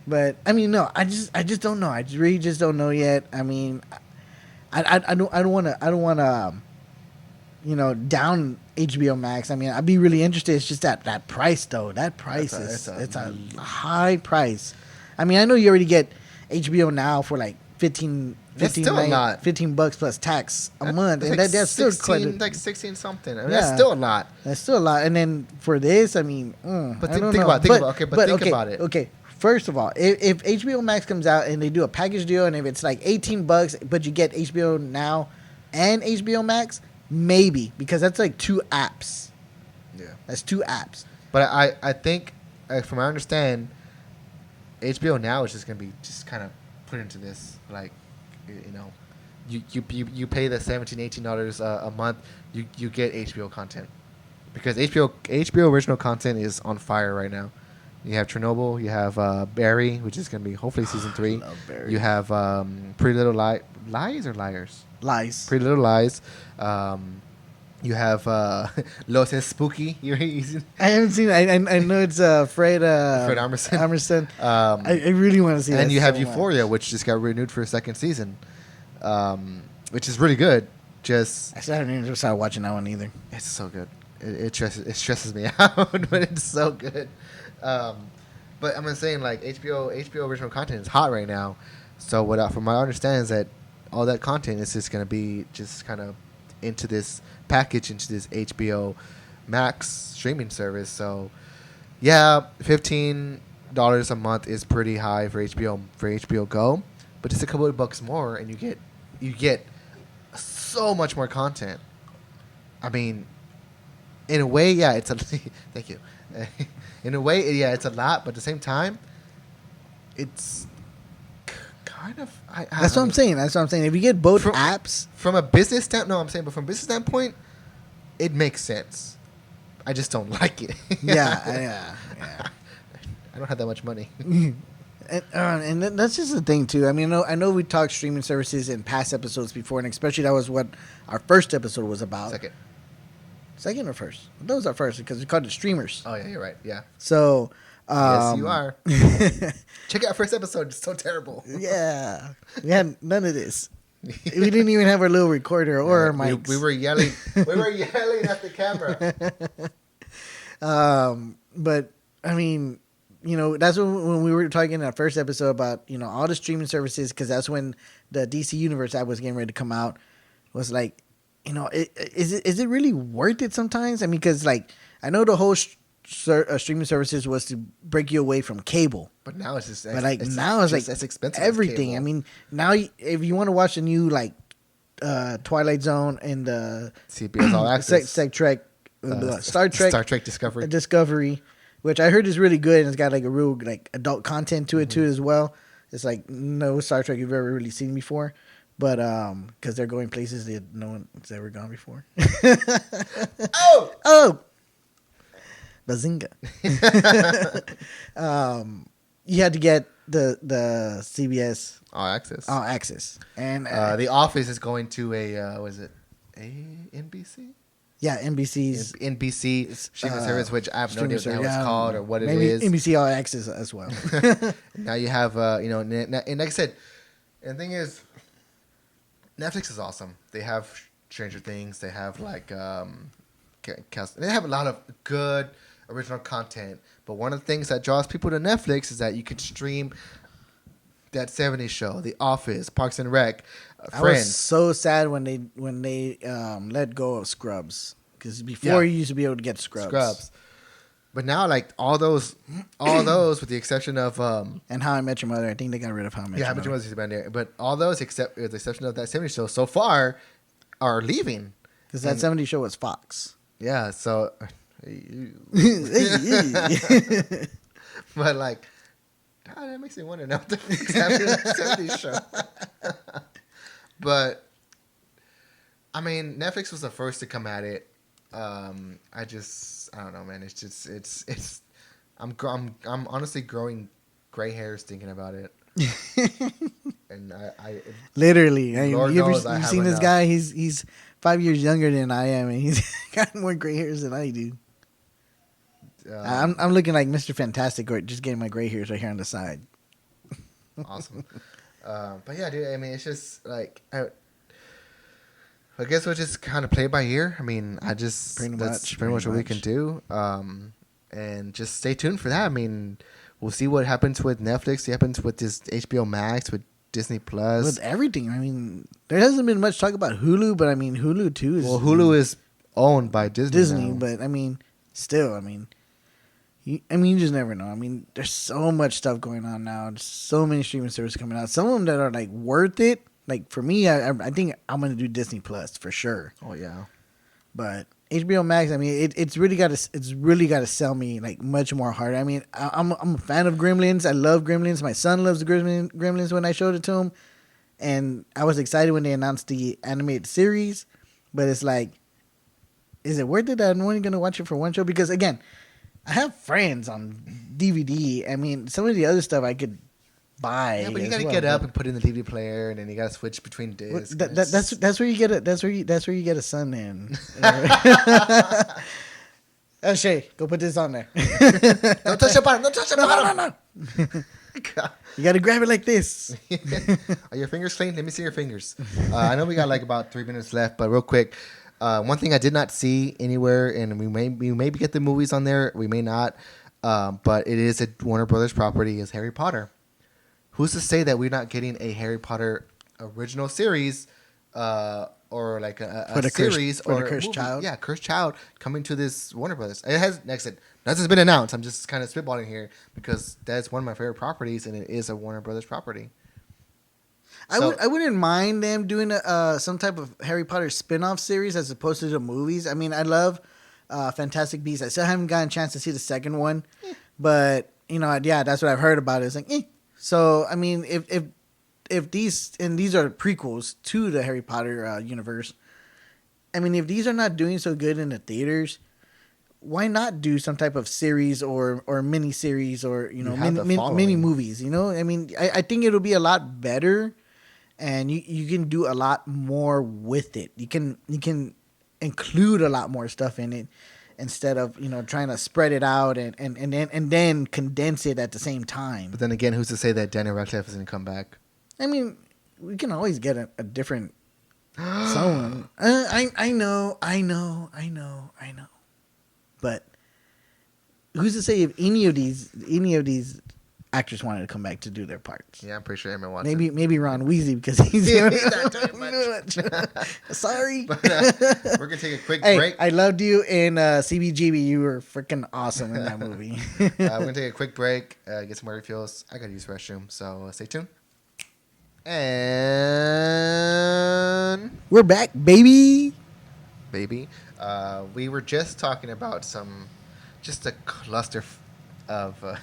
But I mean, no, I just don't know. I really just don't know yet. I mean, I don't want to down HBO Max. I mean, I'd be really interested. It's just that price, though. That price it's a high price. I mean, I know you already get HBO Now for like $15 plus tax a month, and like that's still quite like 16 something. I mean, that's still a lot. That's still a lot. And then for this, I mean, but think about it. Okay. First of all, if HBO Max comes out and they do a package deal, and if it's like $18, but you get HBO Now and HBO Max, maybe, because that's like 2 apps. Yeah, that's 2 apps. But I think, from what I understand, HBO Now is just gonna be just kind of put into this, like, you pay the $17-18 a month, you get HBO content, because HBO original content is on fire right now. You have Chernobyl, you have Barry, which is going to be hopefully season 3. You have Pretty Little Lies or Liars? Lies. Pretty Little Lies. You have Los Es Spooky. I haven't seen it. I know it's Fred Armisen. I really want to see that. And you have Euphoria, which just got renewed for a 2nd season, which is really good. I haven't even started watching that one either. It's so good. It stresses me out, but it's so good. But I'm saying, like, HBO original content is hot right now. So from my understanding is that all that content is just going to be just kind of into this package, into this HBO Max streaming service. So yeah, $15 a month is pretty high for HBO Go, but just a couple of bucks more, and you get so much more content. I mean, in a way, yeah, it's a thank you. In a way, yeah, it's a lot, but at the same time, it's kind of. That's what I'm saying. That's what I'm saying. If you get both apps from a business standpoint, no, I'm saying, but from a business standpoint, it makes sense. I just don't like it. yeah. I don't have that much money. And that's just the thing too. I mean, I know we talked streaming services in past episodes before, and especially that was what our first episode was about. Second or first? That was our first because we called it streamers. Oh yeah, you're right. Yeah. So. Yes, you are. Check out our first episode. It's so terrible. Yeah, we had none of this. We didn't even have our little recorder or our mics. We were yelling. We were yelling at the camera. But I mean, that's when we were talking in our first episode about all the streaming services, because that's when the DC Universe app was getting ready to come out. Was like, is it really worth it sometimes? I mean, because I know the whole streaming services was to break you away from cable, but now it's just now it's like as expensive everything. I mean, now if you want to watch a new Twilight Zone and CBS All Access, Star Trek Discovery, which I heard is really good, and it's got a real adult content to it too as well. It's like no Star Trek you've ever really seen before. But because they're going places that no one's ever gone before. Oh, bazinga! You had to get the CBS All Access, and The Office is going to a was it NBC? Yeah, NBC's NBC streaming service, which I have no idea what it's called or what it is. NBC All Access as well. Now you have and like I said, and the thing is, Netflix is awesome. They have Stranger Things. They have they have a lot of good original content. But one of the things that draws people to Netflix is that you can stream that 70s show, The Office, Parks and Rec, Friends. I was so sad when they let go of Scrubs, because before you used to be able to get Scrubs. But now, all those, with the exception of and How I Met Your Mother, I think they got rid of How I Met Your Mother. How I Met Your Mother, but all those, except with the exception of that 70s show, so far, are leaving because that 70s show was Fox. Yeah, so, but that makes me wonder now what the fuck's happening to that 70s show. But I mean, Netflix was the first to come at it. I don't know, man. I'm honestly growing gray hairs thinking about it. And I literally, you've seen this guy? He's 5 years younger than I am, and he's got more gray hairs than I do. I'm looking like Mr. Fantastic, or just getting my gray hairs right here on the side. Awesome. But yeah, dude. I mean, it's just I guess we'll just kind of play by ear. I mean, that's pretty much what we can do. And just stay tuned for that. I mean, we'll see what happens with Netflix. What happens with this HBO Max, with Disney Plus, with everything. I mean, there hasn't been much talk about Hulu, but I mean, Hulu too is. Well, Hulu is owned by Disney now. But I mean, still, you just never know. I mean, there's so much stuff going on now. There's so many streaming services coming out. Some of them that are worth it. For me, I think I'm gonna do Disney Plus for sure. Oh yeah, but HBO Max, I mean, it's really got to sell me much more harder. I mean, I'm a fan of Gremlins. I love Gremlins. My son loves the Gremlins when I showed it to him, and I was excited when they announced the animated series. But it's is it worth it that I'm only gonna watch it for one show? Because again, I have Friends on DVD. I mean, some of the other stuff I could buy. Yeah, but you gotta get up and put in the DVD player, and then you gotta switch between discs. That's where you get it. That's where you get a son in. Shay, go put this on there. Don't touch the bottom. Don't touch the bottom. No. You gotta grab it like this. Are your fingers clean? Let me see your fingers. I know we got about 3 minutes left, but real quick. One thing I did not see anywhere, and we may get the movies on there. We may not, but it is a Warner Brothers property. Is Harry Potter? Who's to say that we're not getting a Harry Potter original series or like a series or the Cursed movie. Child. Yeah, Cursed Child coming to this Warner Brothers. It has, like I said, nothing's been announced. I'm just kind of spitballing here because that's one of my favorite properties, and it is a Warner Brothers property. I wouldn't mind them doing some type of Harry Potter spin-off series as opposed to the movies. I mean, I love Fantastic Beasts. I still haven't gotten a chance to see the second one, but that's what I've heard about it. It's like, So I mean, if these are prequels to the Harry Potter universe, I mean, if these are not doing so good in the theaters, why not do some type of series or mini series or mini movies? I mean, I think it'll be a lot better. And you can do a lot more with it. You can include a lot more stuff in it instead of trying to spread it out and then condense it at the same time. But then again, who's to say that Daniel Radcliffe is going to come back? I mean, we can always get a different someone. I know. But who's to say if any of these actors wanted to come back to do their parts? Yeah, I'm pretty sure Emma Watson. Maybe Ron Weasley because he's not doing much. Sorry. But, we're gonna take a quick break. I loved you in CBGB. You were freaking awesome in that movie. We're gonna take a quick break, get some more refills. I gotta use the restroom, so stay tuned. And we're back, baby. We were just talking about just a cluster of I'm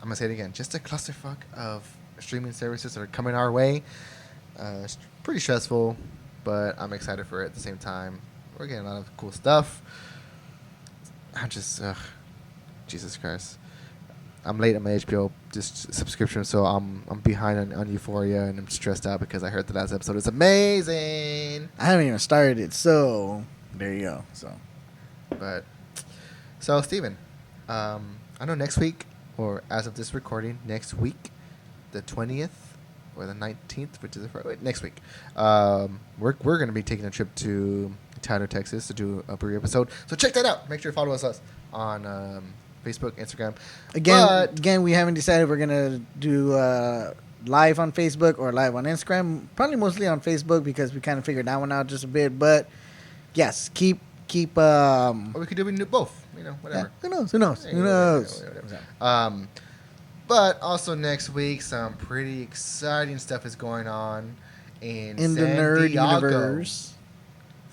gonna say it again, just a clusterfuck of streaming services that are coming our way. It's pretty stressful, but I'm excited for it at the same time. We're getting a lot of cool stuff. I'm just Jesus Christ, I'm late on my HBO subscription, so I'm behind on Euphoria, and I'm stressed out because I heard the last episode is amazing. I haven't even started it, so there you go. So Steven, I know next week, or as of this recording, next week, the 20th or the 19th, which is next week, we're going to be taking a trip to Tyler, Texas to do a brewery episode. So check that out. Make sure you follow us on Facebook, Instagram. Again, we haven't decided we're going to do live on Facebook or live on Instagram. Probably mostly on Facebook because we kind of figured that one out just a bit. But yes, keep. Or we could do both. Whatever. Yeah, who knows? But also next week, some pretty exciting stuff is going on in the nerd universe.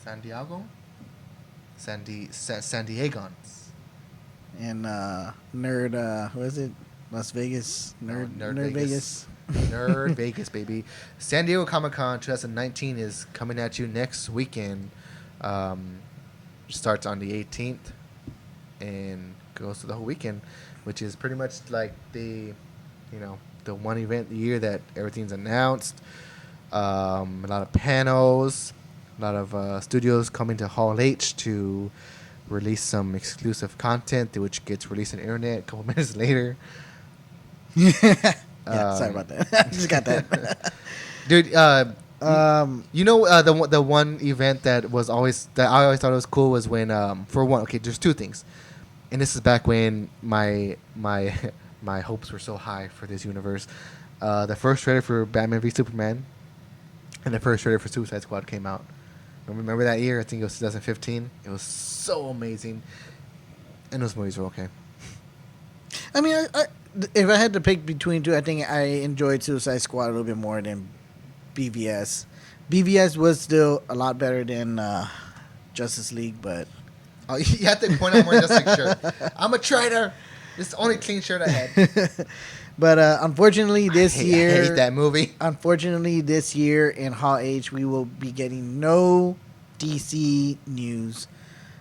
San Diegans. And nerd. What is it? Las Vegas. Nerd Vegas. Nerd Vegas, baby. San Diego Comic-Con 2019 is coming at you next weekend. Starts on the 18th and goes to the whole weekend, which is pretty much like the one event a year that everything's announced. A lot of panels, a lot of studios coming to Hall H to release some exclusive content, which gets released on the internet a couple minutes later. Sorry about that. I just got that. Dude, the one event that I always thought was cool was when there's two things, and this is back when my hopes were so high for this universe. The first trailer for Batman v Superman and the first trailer for Suicide Squad came out. Remember that year? I think it was 2015. It was so amazing, and those movies were okay. I mean, if I had to pick between two, I think I enjoyed Suicide Squad a little bit more than BVS. BVS was still a lot better than Justice League, but you have to point out more Justice League shirt. I'm a traitor. This is the only clean shirt I had. But unfortunately, I hate that movie. Unfortunately, this year in Hall H, we will be getting no DC news.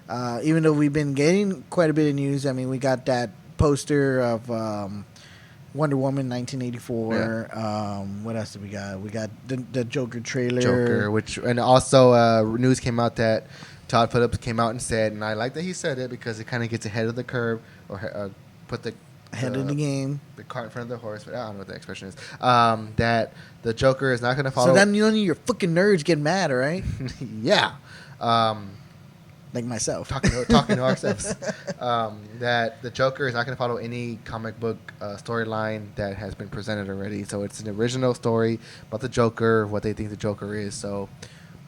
Even though we've been getting quite a bit of news. I mean, we got that poster of Wonder Woman 1984. Yeah. What else did we got? We got the Joker trailer. And also news came out that Todd Phillips came out and said, and I like that he said it because it kind of gets ahead of the curve or put the ahead of the game, the cart in front of the horse. But I don't know what the expression is. That the Joker is not going to follow. So then your fucking nerds get mad, all right? Yeah. like myself. Talking to ourselves. That the Joker is not going to follow any comic book storyline that has been presented already. So it's an original story about the Joker, what they think the Joker is. So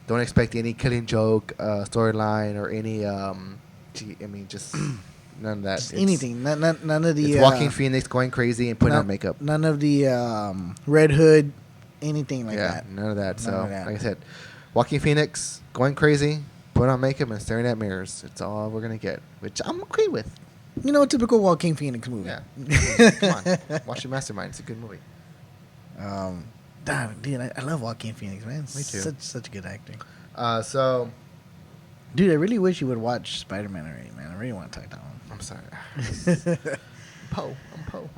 don't expect any Killing Joke storyline or any. Just none of that. Just anything. None of the. It's Joaquin Phoenix going crazy and putting on makeup. None of the Red Hood, anything like that. None of that. Like I said, Joaquin Phoenix going crazy. Put on makeup and staring at mirrors. It's all we're going to get, which I'm okay with. Typical Joaquin Phoenix movie. Yeah. Come on. Watch your Mastermind. It's a good movie. Damn, dude, I love Joaquin Phoenix, man. Me too. Such good acting. Dude, I really wish you would watch Spider-Man already, man. I really want to talk that one. I'm sorry. I'm Poe.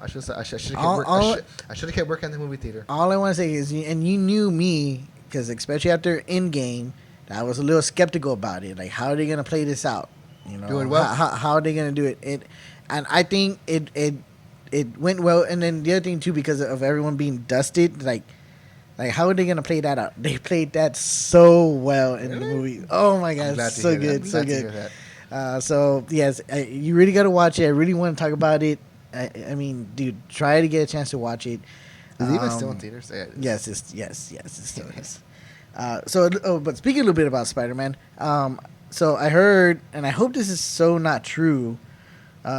I should have kept working in the movie theater. All I want to say is, and you knew me, because especially after Endgame, I was a little skeptical about it. Like, how are they going to play this out? Doing well. How are they going to do it? And I think it went well. And then the other thing too, because of everyone being dusted, like how are they going to play that out? They played that so well in the movie. Oh my god, so good, so good. So yes, you really got to watch it. I really want to talk about it. I mean, dude, try to get a chance to watch it. Is it even still in theaters? Yes, it still is. But speaking a little bit about Spider-Man, so I heard, and I hope this is so not true,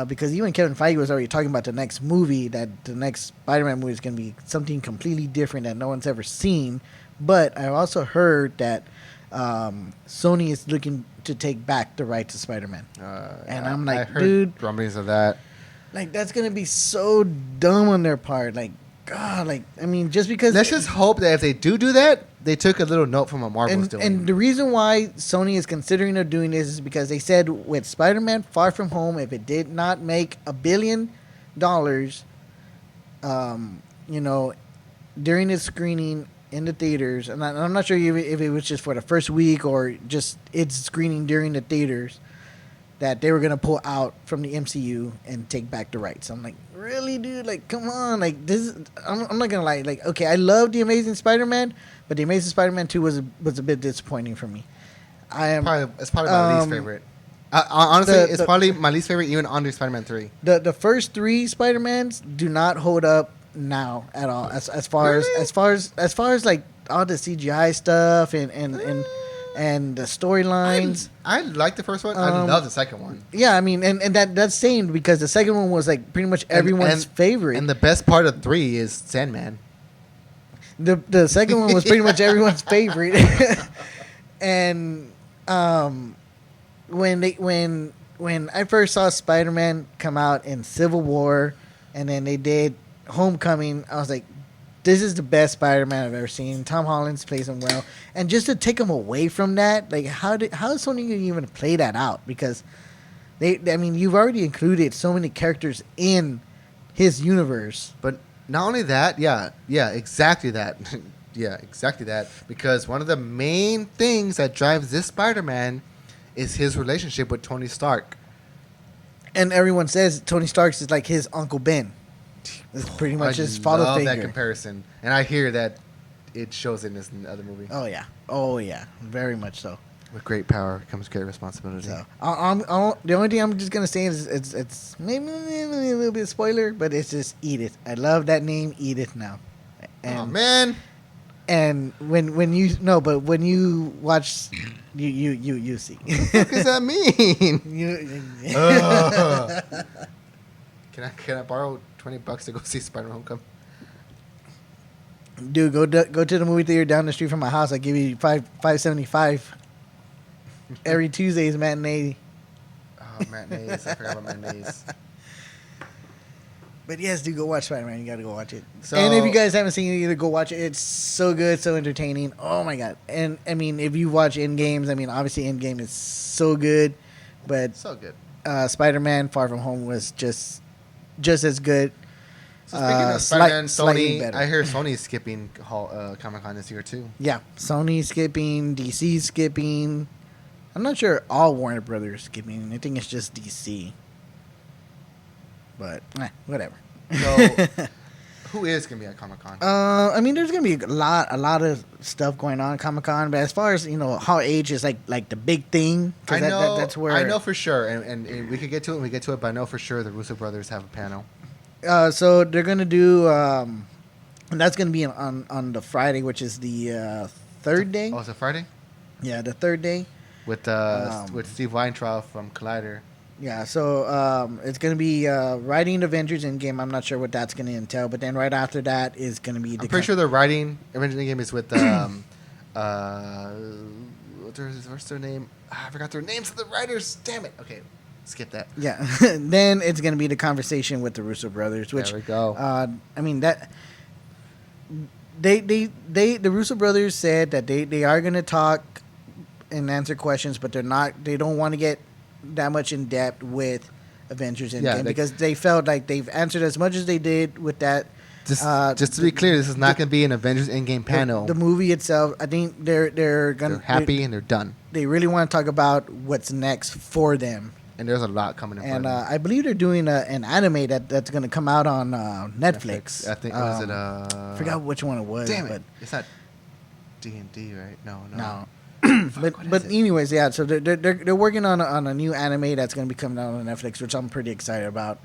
because even Kevin Feige was already talking about the next movie, that the next Spider-Man movie is going to be something completely different that no one's ever seen. But I also heard that Sony is looking to take back the rights to Spider-Man. And I'm like, dude, rumblings of that. Like, that's going to be so dumb on their part. Like, God, just because... Let's just hope that if they do that, they took a little note from what Marvel's doing. And the reason why Sony is considering doing this is because they said with Spider-Man Far From Home, if it did not make $1 billion, during its screening in the theaters, and I'm not sure if it was just for the first week or just its screening during the theaters, that they were going to pull out from the MCU and take back the rights. I'm like, really, dude? Like, come on. Like, this is... I'm not going to lie. Like, okay, I love The Amazing Spider-Man, but The Amazing Spider-Man 2 was a bit disappointing for me. It's probably my least favorite. Honestly, it's probably my least favorite, even under Spider-Man 3. The first 3 Spider-Mans do not hold up now at all. As far as like all the CGI stuff and the storylines. I like the first one. I love the second one. Yeah, I mean, and that's saying because the second one was like pretty much everyone's favorite. And the best part of 3 is Sandman. The second one was pretty much everyone's favorite. And when I first saw Spider-Man come out in Civil War, and then they did Homecoming, I was like, this is the best Spider-Man I've ever seen. Tom Holland plays him well. And just to take him away from that, like, how is Sony going to even play that out? Because, you've already included so many characters in his universe. But not only that, exactly that. Exactly that. Because one of the main things that drives this Spider-Man is his relationship with Tony Stark. And everyone says Tony Stark is like his Uncle Ben. It's pretty much his father figure. I love that comparison. And I hear that it shows in this other movie. Oh, yeah. Very much so. With great power comes great responsibility. So, the only thing I'm just going to say is it's maybe a little bit of spoiler, but it's just Edith. I love that name, Edith, now. And, oh, man. And when you watch, you see. What does that mean? Can I borrow $20 to go see Spider-Man Homecoming? Dude, go to the movie theater down the street from my house. I give you $5.75 every Tuesday's matinee. Oh, matinees! I forgot about matinees. But yes, dude, go watch Spider-Man. You got to go watch it. And if you guys haven't seen it either, go watch it. It's so good, so entertaining. Oh my god! And I mean, if you watch Endgames, obviously Endgame is so good, but so good. Spider-Man: Far From Home was just as good. So speaking of Spider-Man, Sony, I hear Sony's skipping Comic-Con this year too. Yeah, Sony's skipping, DC's skipping. I'm not sure all Warner Brothers skipping. I think it's just DC. But whatever. So Who is gonna be at Comic-Con? I mean, there's gonna be a lot of stuff going on at Comic-Con, but as far as Hall H is like the big thing. I know that's where I know for sure, and we could get to it when we get to it. But I know for sure the Russo brothers have a panel. So they're gonna do, and that's gonna be on the Friday, which is the third day. Oh, it's a Friday. Yeah, the third day With Steve Weintraub from Collider. Yeah, so it's going to be writing Avengers Endgame. I'm not sure what that's going to entail, but then right after that is going to be... I'm pretty sure the writing Avengers Endgame is with... what's their name? I forgot their names of the writers. Damn it. Okay, skip that. Yeah, then it's going to be the conversation with the Russo brothers, which... There we go. I mean, that... the Russo brothers said that they are going to talk and answer questions, but they don't want to get that much in depth with Avengers Endgame because they felt like they've answered as much as they did with that. Just to be clear, this is not going to be an Avengers Endgame panel. The movie itself, I think they're happy and they're done. They really want to talk about what's next for them. And there's a lot coming in. And I believe they're doing an anime that's going to come out on Netflix. I think was it? I forgot which one it was. Damn it! But it's not D&D, right? No. But anyways, yeah. So they're working on a new anime that's going to be coming out on Netflix, which I'm pretty excited about.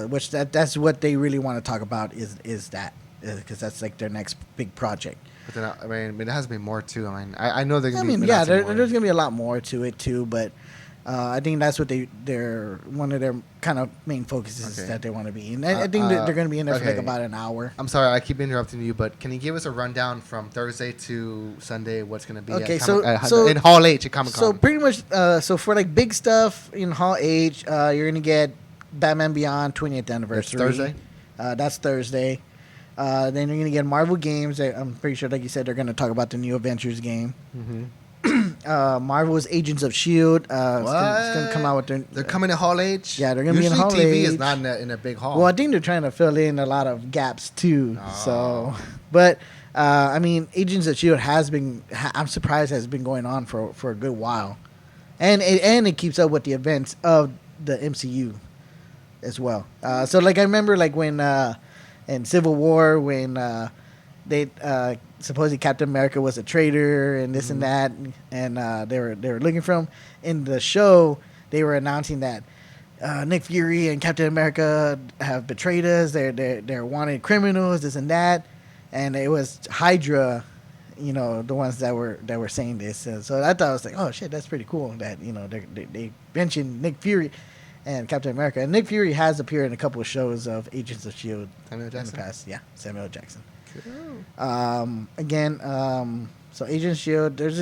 Which that's what they really want to talk about is that because that's like their next big project. But then I mean, there has to be more too. I mean, I know they're. There's going to be a lot more to it too, but. I think that's what they're one of their kind of main focuses that they want to be. And I think they're going to be in there for like about an hour. I'm sorry, I keep interrupting you, but can you give us a rundown from Thursday to Sunday? What's going to be in Hall H at Comic-Con? So pretty much, so for like big stuff in Hall H, you're going to get Batman Beyond 20th anniversary. That's Thursday. That's Thursday. Then you're going to get Marvel games. I'm pretty sure, like you said, they're going to talk about the new Avengers game. Mm-hmm. Marvel's Agents of S.H.I.E.L.D. It's going to come out with their... They're coming to Hall H? Yeah, they're going to be in Hall H. TV is not in a big hall. Well, I think they're trying to fill in a lot of gaps, too. So, but, I mean, Agents of S.H.I.E.L.D. has been... I'm surprised has been going on for a good while. And it keeps up with the events of the MCU as well. So, like, I remember, like, when... in Civil War, when they... supposedly Captain America was a traitor and this and that, and they were looking for him. In the show, they were announcing that Nick Fury and Captain America have betrayed us. They're wanted criminals, this and that, and it was Hydra, the ones that were saying this. And so I thought I was like, oh shit, that's pretty cool that they mentioned Nick Fury and Captain America. And Nick Fury has appeared in a couple of shows of Agents of S.H.I.E.L.D. Samuel Jackson? In the past. Yeah, Samuel Jackson. Cool. So Agents of S.H.I.E.L.D., there's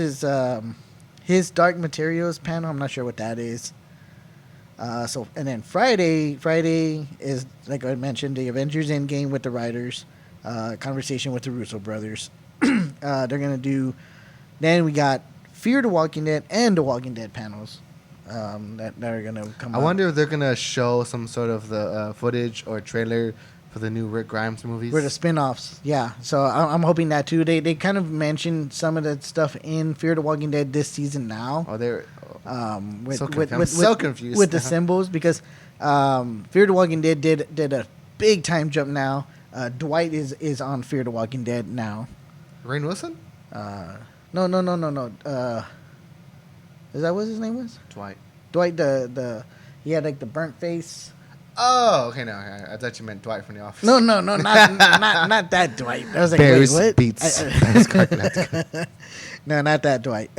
his Dark Materials panel. I'm not sure what that is. And then Friday is, like I mentioned, the Avengers Endgame with the writers, conversation with the Russo brothers. They're going to do, then we got Fear the Walking Dead and The Walking Dead panels that are going to come out. I wonder if they're going to show some sort of the footage or trailer for the new Rick Grimes movies. For the spin-offs, yeah. So I'm hoping that too. They kind of mentioned some of that stuff in Fear the Walking Dead this season now. Oh, they're I'm so confused with the symbols because Fear the Walking Dead did a big time jump now. Dwight is on Fear the Walking Dead now. Rainn Wilson? No. Is that what his name was? Dwight. The he had like the burnt face. Oh, okay. No, I thought you meant Dwight from The Office. No, not that Dwight. I was like, Bears wait, what? beats. No, not that Dwight.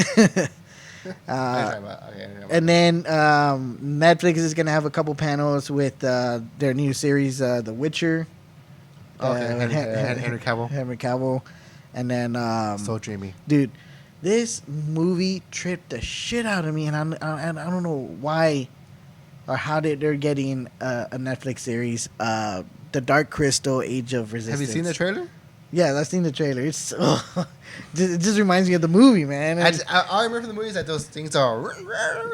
And then Netflix is gonna have a couple panels with their new series, The Witcher. Okay, Henry Cavill. Henry Cavill, and then so dreamy, dude. This movie tripped the shit out of me, and I don't know why. Or how they're getting a Netflix series, The Dark Crystal: Age of Resistance. Have you seen the trailer? Yeah, I've seen the trailer. It just reminds me of the movie, man. I remember from the movies that those things are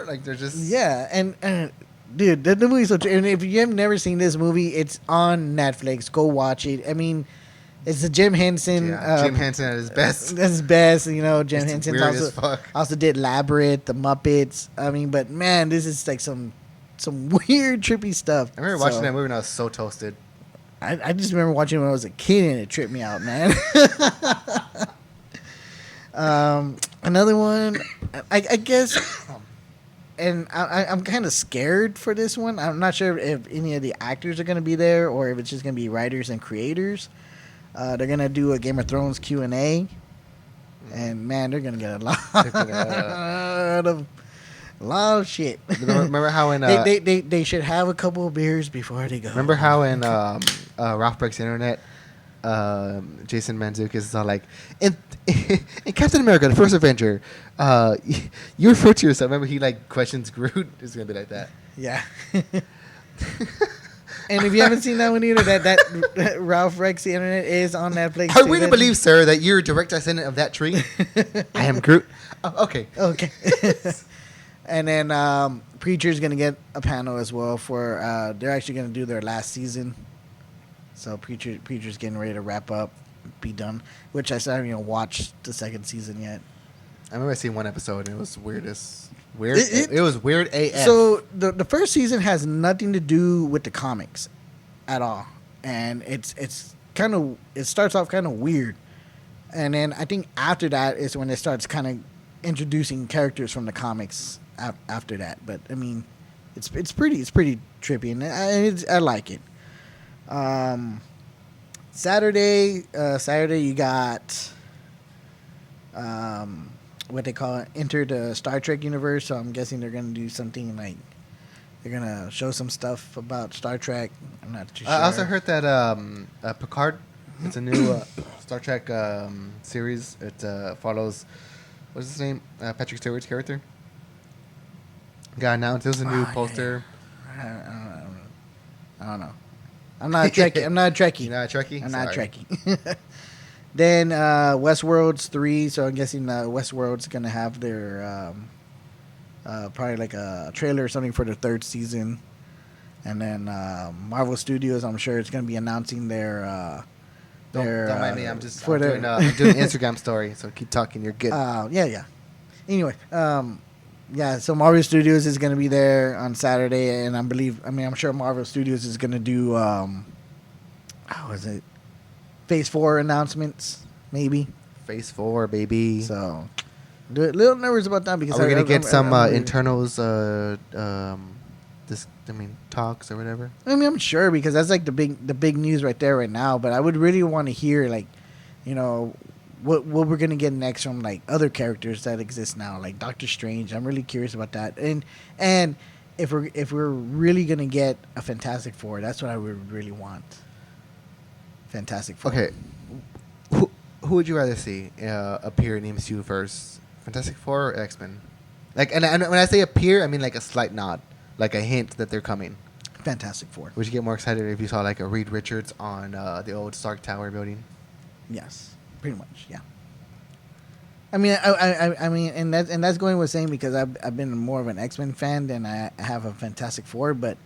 like they're just and dude, the movie's so. And if you have never seen this movie, it's on Netflix. Go watch it. I mean, it's the Jim Henson. Jim Henson at his best. At his best, Jim Henson also did Labyrinth, The Muppets. I mean, but man, this is like some weird trippy stuff. I remember watching that movie and I was so toasted. I just remember watching it when I was a kid, and it tripped me out, man. Another one, I guess, and I'm kind of scared for this one. I'm not sure if any of the actors are going to be there or if it's just going to be writers and creators. They're going to do a Game of Thrones Q&A, and man, they're going to get a lot of shit. Remember how in they should have a couple of beers before they go. Remember how in Ralph Breaks the Internet, Jason Mantzoukas is all like, in Captain America, the First Avenger, you refer to yourself. Remember he like questions Groot. It's gonna be like that. Yeah. And if you haven't seen that one either, that Ralph Breaks the Internet is on Netflix. Are we to believe, sir, that you're a direct descendant of that tree? I am Groot. Oh, okay. Okay. And then Preacher's going to get a panel as well for they're actually going to do their last season. So Preacher's getting ready to wrap up, be done, which I still haven't even watched the second season yet. I remember seeing one episode and it was weird. It was weird AF. So the first season has nothing to do with the comics at all. And it's kind of, it starts off kind of weird. And then I think after that is when it starts kind of introducing characters from the comics after that. But I mean, it's pretty trippy, and I like it. Saturday you got what they call it, Enter the Star Trek universe. So I'm guessing they're gonna do something like they're gonna show some stuff about Star Trek. I'm not too sure. I also heard that Picard, it's a new Star Trek series. It follows, what's his name? Patrick Stewart's character. Got announced. There's a new poster. Yeah. I don't know. I'm not a Trekkie. You're not a Trekkie? I'm not a Trekkie. Then Westworld's 3. So I'm guessing Westworld's gonna have their probably like a trailer or something for the third season. And then Marvel Studios, I'm sure it's gonna be announcing their. Don't mind me. I'm doing Instagram story. So keep talking. You're good. Yeah. Anyway, yeah. So Marvel Studios is gonna be there on Saturday, and I'm sure Marvel Studios is gonna do how is it? Phase 4 announcements, maybe. Phase 4, baby. So, a little nervous about that because are we gonna get some internals? Talks or whatever. I mean, I'm sure because that's like the big news right there right now. But I would really want to hear like, you know, what we're gonna get next from like other characters that exist now, like Doctor Strange. I'm really curious about that, and if we're really gonna get a Fantastic Four, that's what I would really want. Fantastic Four. Okay, who would you rather see appear in the MCU first, Fantastic Four or X-Men? Like, and when I say appear, I mean like a slight nod, like a hint that they're coming. Fantastic Four. Would you get more excited if you saw like a Reed Richards on the old Stark Tower building? Yes, pretty much. Yeah. I mean, I mean, and that's going with saying because I've been more of an X-Men fan than I have a Fantastic Four, but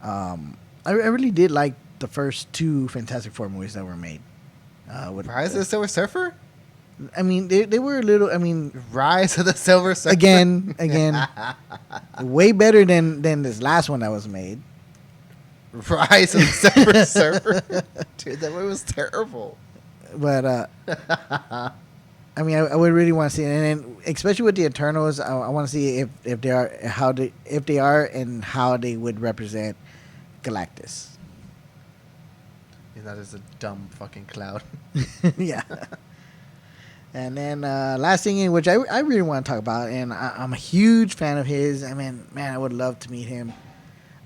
I really did like the first 2 Fantastic Four movies that were made. Rise of the Silver Surfer? I mean, they were a little. I mean, Rise of the Silver Surfer. Again, way better than this last one that was made. Rise of the Silver Surfer. Dude, that movie was terrible. But I mean, I would really want to see it, and then, especially with the Eternals, I want to see if they are and how they would represent Galactus. That is a dumb fucking cloud. Yeah. And then last thing, which I really want to talk about, and I'm a huge fan of his. I mean, man, I would love to meet him.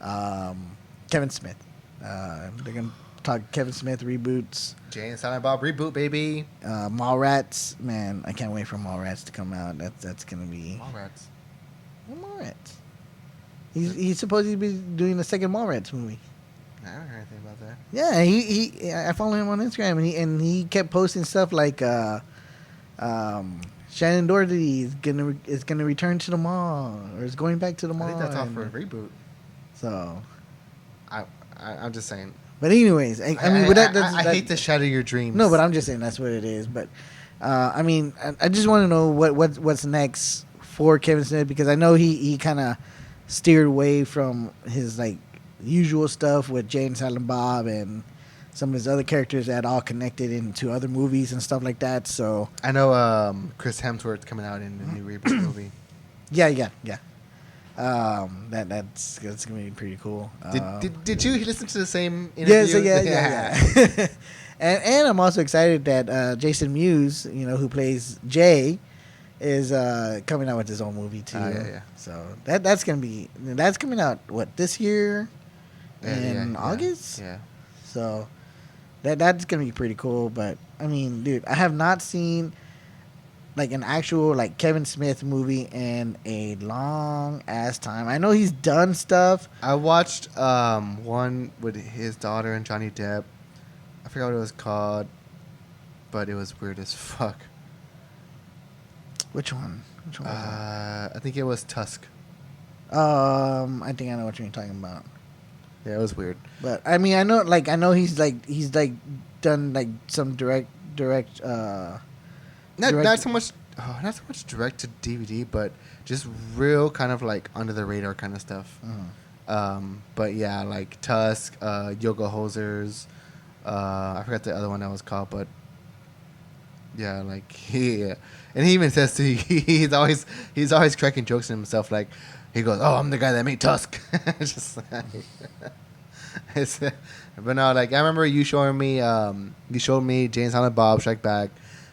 Kevin Smith. They're gonna talk Kevin Smith reboots. Jay and Silent Bob reboot, baby. Mallrats, man, I can't wait for Mallrats to come out. That's gonna be Mallrats. Mallrats. He's supposed to be doing the second Mallrats movie. I haven't heard anything about that. Yeah, I follow him on Instagram, and he kept posting stuff like Shannon Doherty is gonna return to the mall, or is going back to the mall. I think that's all for a reboot. So, I'm just saying. But anyways, I hate to shatter your dreams. No, but I'm just saying that's what it is. But I mean, I just want to know what's next for Kevin Smith, because I know he kind of steered away from his like usual stuff with Jay and Silent Bob and some of his other characters that all connected into other movies and stuff like that. So I know Chris Hemsworth's coming out in the new Reboot movie. yeah. That's gonna be pretty cool. Did you listen to the same interview? Yeah. and I'm also excited that Jason Mewes, who plays Jay, is coming out with his own movie too. Yeah. So that's coming out this year in August. Yeah. So that's gonna be pretty cool. But I mean, dude, I have not seen like an actual like Kevin Smith movie in a long ass time. I know he's done stuff. I watched one with his daughter and Johnny Depp. I forgot what it was called, but it was weird as fuck. Which one was that? I think it was Tusk. I think I know what you're talking about. Yeah, it was weird. But I mean, I know he's done like some direct. Not so much direct to DVD, but just real kind of like under the radar kind of stuff. But yeah, like Tusk, Yoga Hosers. I forgot the other one that was called, but yeah, like and he even says he's always cracking jokes in himself. Like he goes, "Oh, I'm the guy that made Tusk." Just like, but no, like I remember you showed me Jay and Silent Bob Strike Back.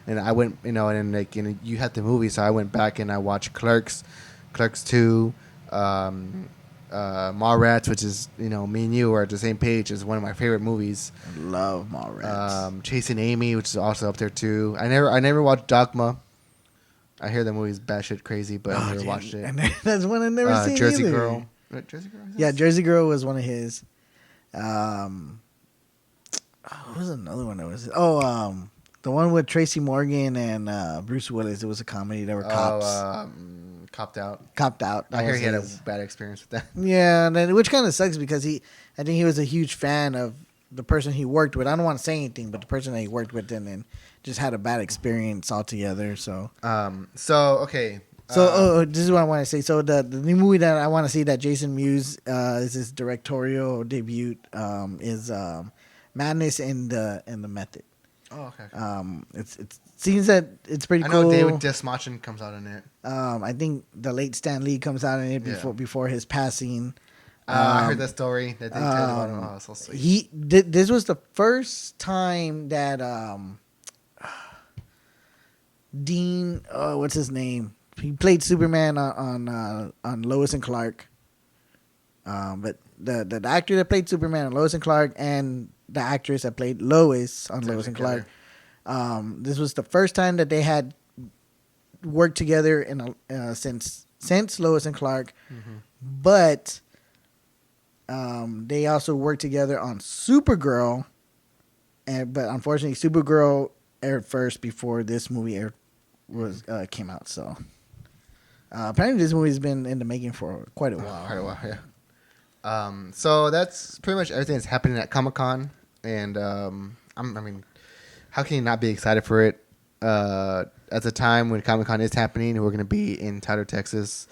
And I went, and you had the movie, so I went back and I watched Clerks 2, Mallrats, which is, me and you are at the same page. Is one of my favorite movies. I love Mallrats. Chasing Amy, which is also up there too. I never watched Dogma. I hear the movie's batshit crazy, but I never watched it. That's one I've never seen. Jersey either. Girl. Jersey Girl. Yeah, Jersey Girl was one of his. What was another one that was? The one with Tracy Morgan and Bruce Willis. It was a comedy. They were cops. Copped Out. Copped Out. I hear he had a bad experience with that. Yeah, which kind of sucks because I think he was a huge fan of the person he worked with. I don't want to say anything, but the person that he worked with and then just had a bad experience altogether. So. Okay. This is what I want to say. So the new movie that I want to see that Jason Mewes is his directorial debut is Madness in the Method. Oh, okay. It seems that it's pretty cool. I know David Desmachin comes out in it. I think the late Stan Lee comes out in it before his passing. I heard that story. That they tell about him. Oh, so sweet. This was the first time that Dean, what's his name? He played Superman on Lois and Clark. But the actor that played Superman on Lois and Clark and the actress that played Lois on Lois and Clark. This was the first time that they had worked together since Lois and Clark, but they also worked together on Supergirl, but unfortunately Supergirl aired first before this movie came out. So apparently this movie's been in the making for quite a while. Yeah. So that's pretty much everything that's happening at Comic-Con, and how can you not be excited for it? At the time when Comic-Con is happening, we're going to be in Tyler, Texas,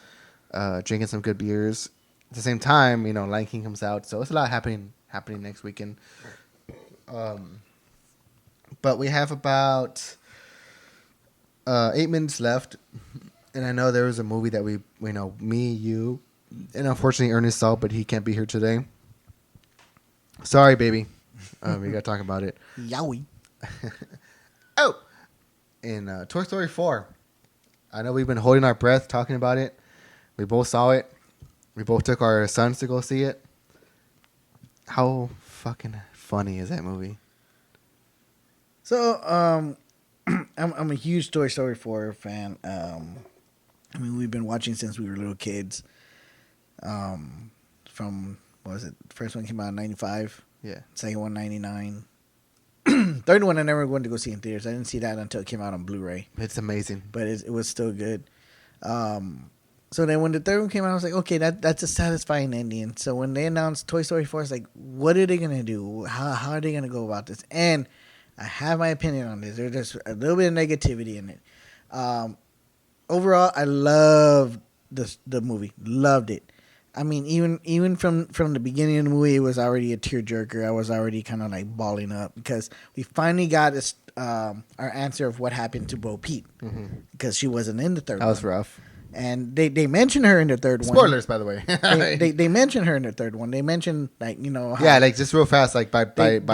drinking some good beers. At the same time, Lion King comes out, so it's a lot happening next weekend. But we have about 8 minutes left, and I know there was a movie that me, you, and unfortunately Ernest saw, but he can't be here today. Sorry, baby. We got to talk about it. Yowie. Oh! In Toy Story 4. I know we've been holding our breath talking about it. We both saw it. We both took our sons to go see it. How fucking funny is that movie? So, I'm a huge Toy Story 4 fan. We've been watching since we were little kids. From, what was it? The first one came out in 95. Yeah. Second one, 99. Third one, I never went to go see in theaters. I didn't see that until it came out on Blu-ray. It's amazing. But it was still good. So then when the third one came out, I was like, okay, that's a satisfying ending. So when they announced Toy Story 4, I was like, what are they going to do? How are they going to go about this? And I have my opinion on this. There's just a little bit of negativity in it. Overall, I loved the movie. Loved it. I mean, even from the beginning of the movie, it was already a tearjerker. I was already kind of like balling up because we finally got this, our answer of what happened to Bo Peep because she wasn't in the third one. That was rough. And they mentioned her in the third one. Spoilers, by the way. they mentioned her in the third one. They mentioned like how, yeah, like just real fast, like by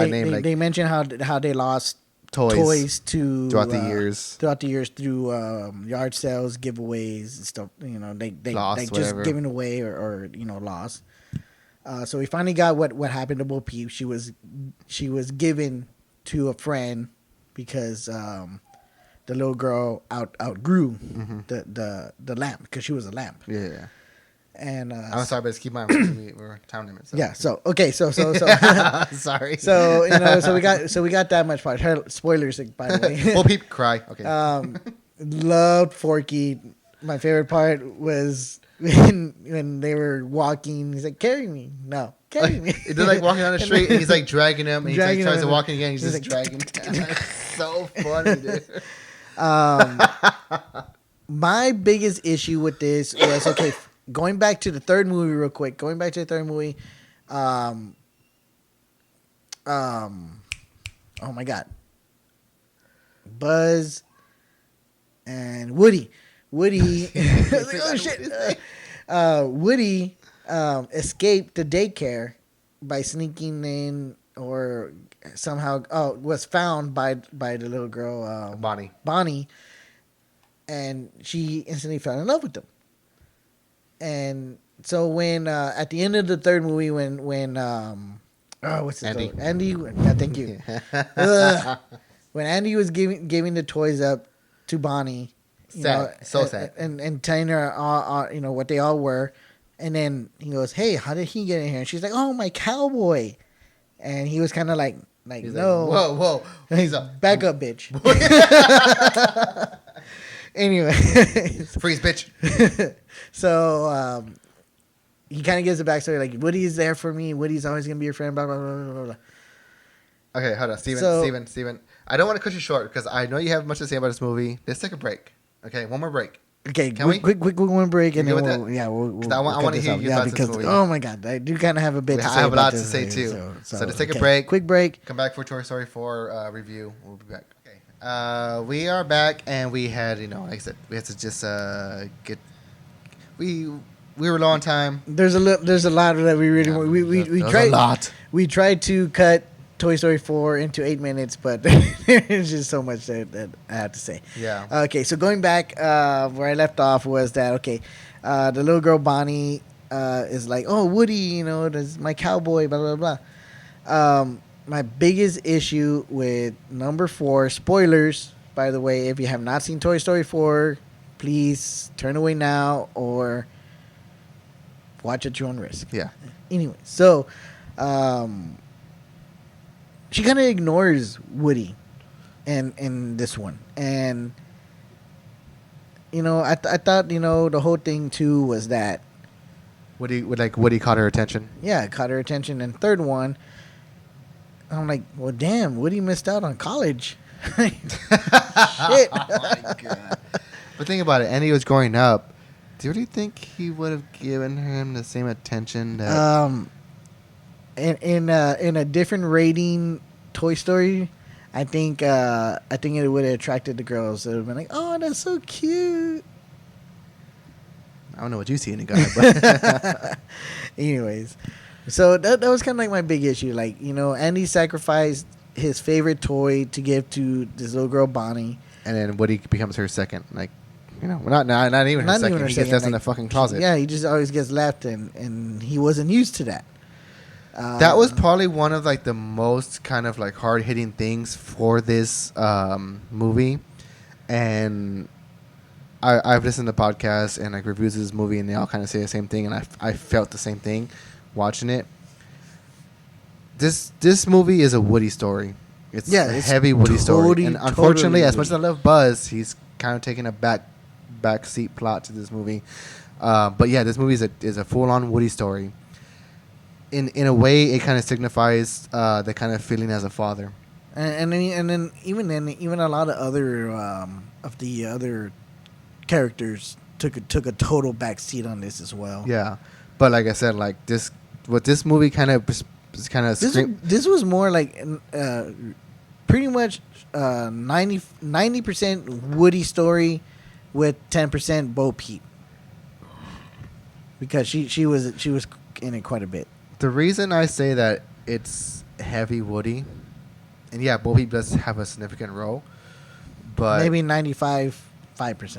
name. They mentioned how they lost toys throughout the years through yard sales, giveaways and stuff. They lost, just giving away or lost. So we finally got what happened to Bo Peep. She was given to a friend because the little girl outgrew the lamp because she was a lamp. Yeah. And I'm sorry, but just keep in mind we're time limit. So. Yeah. So okay. So sorry. So we got that much part. Spoilers, by the way. Well, people cry. Okay. Loved Forky. My favorite part was when they were walking. He's like, "Carry me." No, carry me. They're like walking down the street, and he's like dragging him, and he like, tries to walk in again. He's just like, dragging. So funny, dude. My biggest issue with this was going back to the third movie real quick. Going back to the third movie, oh my God, Buzz and Woody. Oh shit! Woody escaped the daycare by sneaking in, or somehow was found by the little girl Bonnie, and she instantly fell in love with him. And so when at the end of the third movie, when what's his name? Andy. Thank you. When Andy was giving the toys up to Bonnie, sad, and telling her all, what they all were, and then he goes, "Hey, how did he get in here?" And she's like, "Oh, my cowboy," and he was kind of like no, like, whoa, he's a back up, bitch. Anyway, freeze, bitch. So he kind of gives a backstory like Woody's there for me. Woody's always gonna be your friend. Blah blah blah blah blah. Okay, hold on, Steven. I don't want to cut you short because I know you have much to say about this movie. Let's take a break. Okay, one more break. Okay, quick one break, and then we'll I want to hear your thoughts on this movie. Oh my God, I do kind of have a bit. I have a lot to say too. So let's take a break. Quick break. Come back for Toy Story 4 review. We'll be back. Okay. We are back, and we had like I said, we had to just get. We were low on time. There's a lot that we really we tried. A lot. We tried to cut Toy Story 4 into 8 minutes, but there's just so much that I have to say. Yeah. Okay, so going back where I left off was that the little girl Bonnie is like, "Oh, Woody, that's my cowboy," blah blah blah. My biggest issue with number 4, spoilers, by the way, if you have not seen Toy Story 4, please turn away now or watch at your own risk. Yeah. Anyway, so she kind of ignores Woody in this one. And, I thought, the whole thing, too, was that Woody caught her attention. Yeah, it caught her attention. And third one, I'm like, well, damn, Woody missed out on college. Shit. Oh, my God. But think about it. Andy was growing up. Do you really think he would have given him the same attention that... In a different rating Toy Story, I think it would have attracted the girls. They would have been like, "Oh, that's so cute." I don't know what you see in a guy, but anyways, so that was kind of like my big issue. Like, Andy sacrificed his favorite toy to give to this little girl Bonnie, and then Woody becomes her second. Like, not even her second. He gets left in the fucking closet. Yeah, he just always gets left, and he wasn't used to that. That was probably one of the most kind of hard hitting things for this movie, and I've listened to podcasts and reviews of this movie, and they all kind of say the same thing, and I felt the same thing watching it. This movie is a Woody story. It's a heavy Woody story, and unfortunately, as much as I love Buzz, he's kind of taking a back seat plot to this movie. But yeah, this movie is a full on Woody story. In a way, it kind of signifies the kind of feeling as a father, and then even a lot of other characters took a total back seat on this as well. Yeah, But like I said, like this movie kind of This was more like pretty much 90% Woody story with 10% Bo Peep, because she was in it quite a bit. The reason I say that it's heavy Woody, and yeah, Bo Peep does have a significant role, but maybe 5%.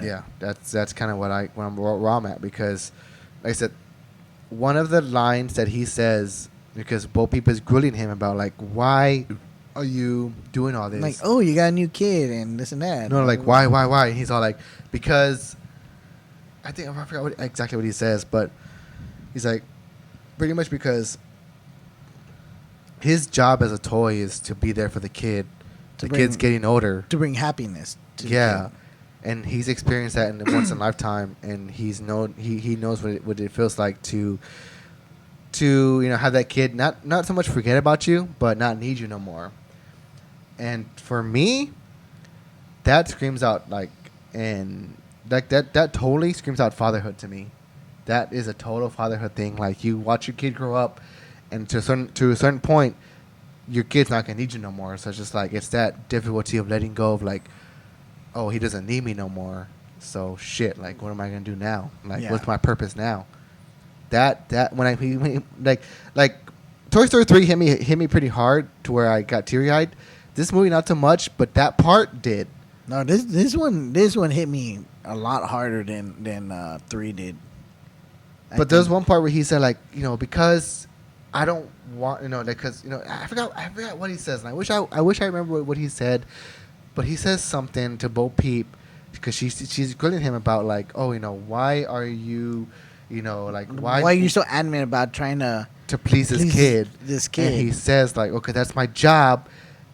Yeah, that's kind of where I'm at, because, like I said, one of the lines that he says, because Bo Peep is grilling him about like, why are you doing all this? Like, oh, you got a new kid and this and that. No, like why? And he's all like, because I forgot exactly what he says, but he's like, pretty much because his job as a toy is to be there for the kid. Kid's getting older. To bring happiness to the kid. And he's experienced that in once in a lifetime, and he knows what it feels like to have that kid not so much forget about you, but not need you no more. And for me, that screams out that totally screams out fatherhood to me. That is a total fatherhood thing. Like, you watch your kid grow up, and to a certain point, your kid's not gonna need you no more. So it's just like, it's that difficulty of letting go of like, oh, he doesn't need me no more. So shit, like, what am I gonna do now? Like, what's my purpose now? That when like Toy Story 3 hit me pretty hard to where I got teary eyed. This movie not so much, but that part did. No, this one hit me a lot harder than 3 did. But there's one part where he said, like, because I don't want, like, because I forgot what he says, and I wish I remember what he said, but he says something to Bo Peep, because she's grilling him about like, oh, why are you, like, why are you so adamant about trying to please this kid? And he says like, okay, that's my job,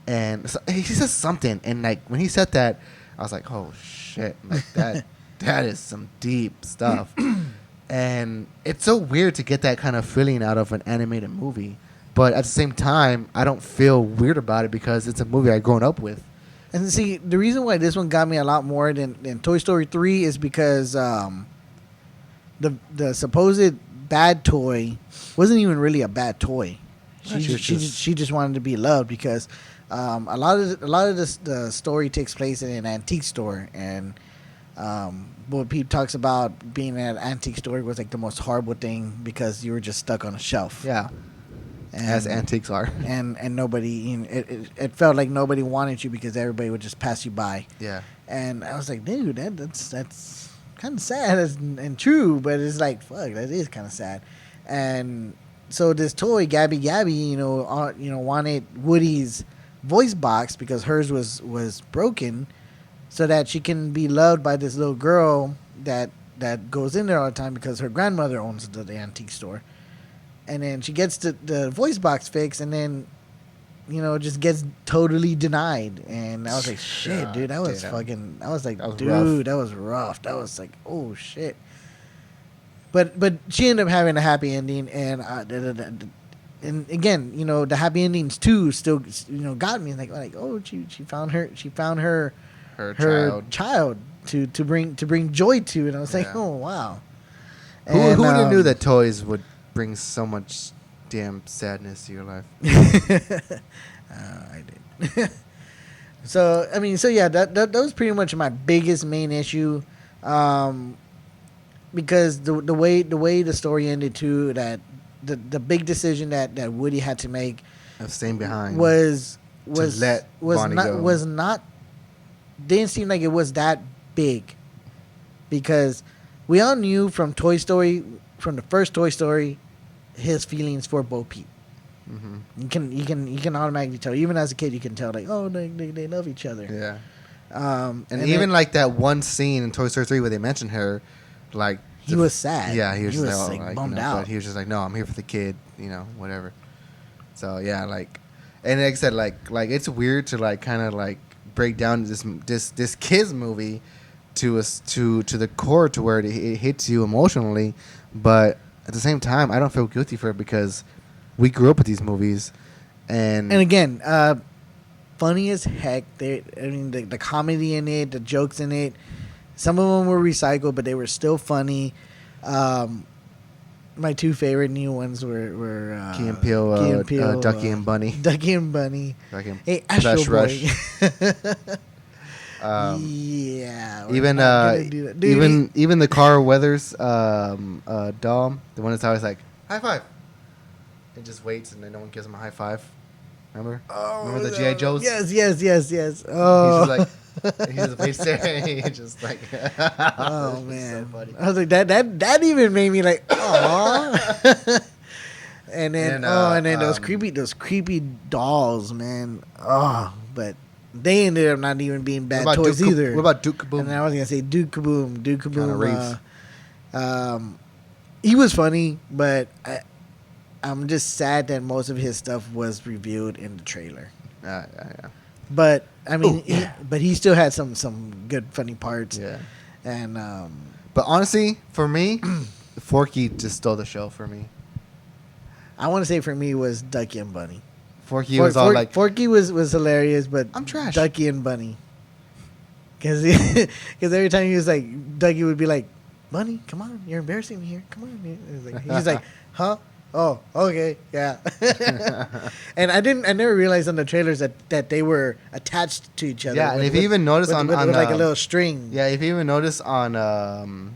and so he says something, and like when he said that, I was like, oh shit, like that is some deep stuff. And it's so weird to get that kind of feeling out of an animated movie. But at the same time, I don't feel weird about it because it's a movie I've grown up with. And see, the reason why this one got me a lot more than Toy Story 3 is because the supposed bad toy wasn't even really a bad toy. She just wanted to be loved, because a lot of the story takes place in an antique store, and what Pete talks about being at an antique store was like the most horrible thing, because you were just stuck on a shelf. Yeah, as antiques are. And nobody, it felt like nobody wanted you because everybody would just pass you by. Yeah. And I was like, dude, that's kind of sad and true, but it's like, fuck, that is kind of sad. And so this toy, Gabby, wanted Woody's voice box because hers was broken, so that she can be loved by this little girl that goes in there all the time, because her grandmother owns the antique store. And then she gets the voice box fixed, and then, just gets totally denied. And I was like, shit, dude, that was fucking, I was like, dude, that was rough. That was like, oh, shit. But she ended up having a happy ending, and again, the happy endings too still, got me. Like, oh, she found her child to bring joy to, and I was like, oh wow. Who would have knew that toys would bring so much damn sadness to your life? I did. So yeah, that was pretty much my biggest main issue, because the way the story ended too, that the big decision that Woody had to make of staying behind was not didn't seem like it was that big, because we all knew from Toy Story, from the first Toy Story, his feelings for Bo Peep. Mm-hmm. You can automatically tell. Even as a kid, you can tell, like, oh, they love each other. Yeah. And even then, like that one scene in Toy Story 3 where they mentioned her, like, he was sad. Yeah, he was like bummed out. But he was just like, no, I'm here for the kid, whatever. So yeah, like, and like I said, like it's weird to like kind of like break down this kids movie to the core, to where it hits you emotionally, but at the same time, I don't feel guilty for it, because we grew up with these movies, and again, funny as heck. The comedy in it, the jokes in it, some of them were recycled, but they were still funny. my two favorite new ones were Key and Peele, Ducky and Bunny. Ducky and Bunny. Hey, Flash Astro Boy. Yeah. Even even the Carl Weathers doll, the one that's always like high five, and just waits and then no one gives him a high five. Remember? Remember the G.I. Joes? Yes. Oh, He's just like he just waits there and he just like. Oh man, so funny. I was like that even made me like, aw. And then those creepy dolls, man. Oh, but they ended up not even being bad toys either. What about Duke Kaboom? And I was gonna say Duke Kaboom. Reeves. He was funny, but I'm just sad that most of his stuff was revealed in the trailer. Yeah. But I mean, Ooh, he still had some good funny parts. Yeah. And but honestly, for me, Forky just stole the show for me. I want to say for me was Ducky and Bunny. Forky was all like Forky was hilarious, but I'm trash. Ducky and Bunny, because every time he was like, Ducky would be like, Bunny, come on, you're embarrassing me here. Come on. He's like, huh? Oh, okay, yeah. And I never realized on the trailers that they were attached to each other. Yeah, and if you even notice on like a little string. Yeah, if you even notice on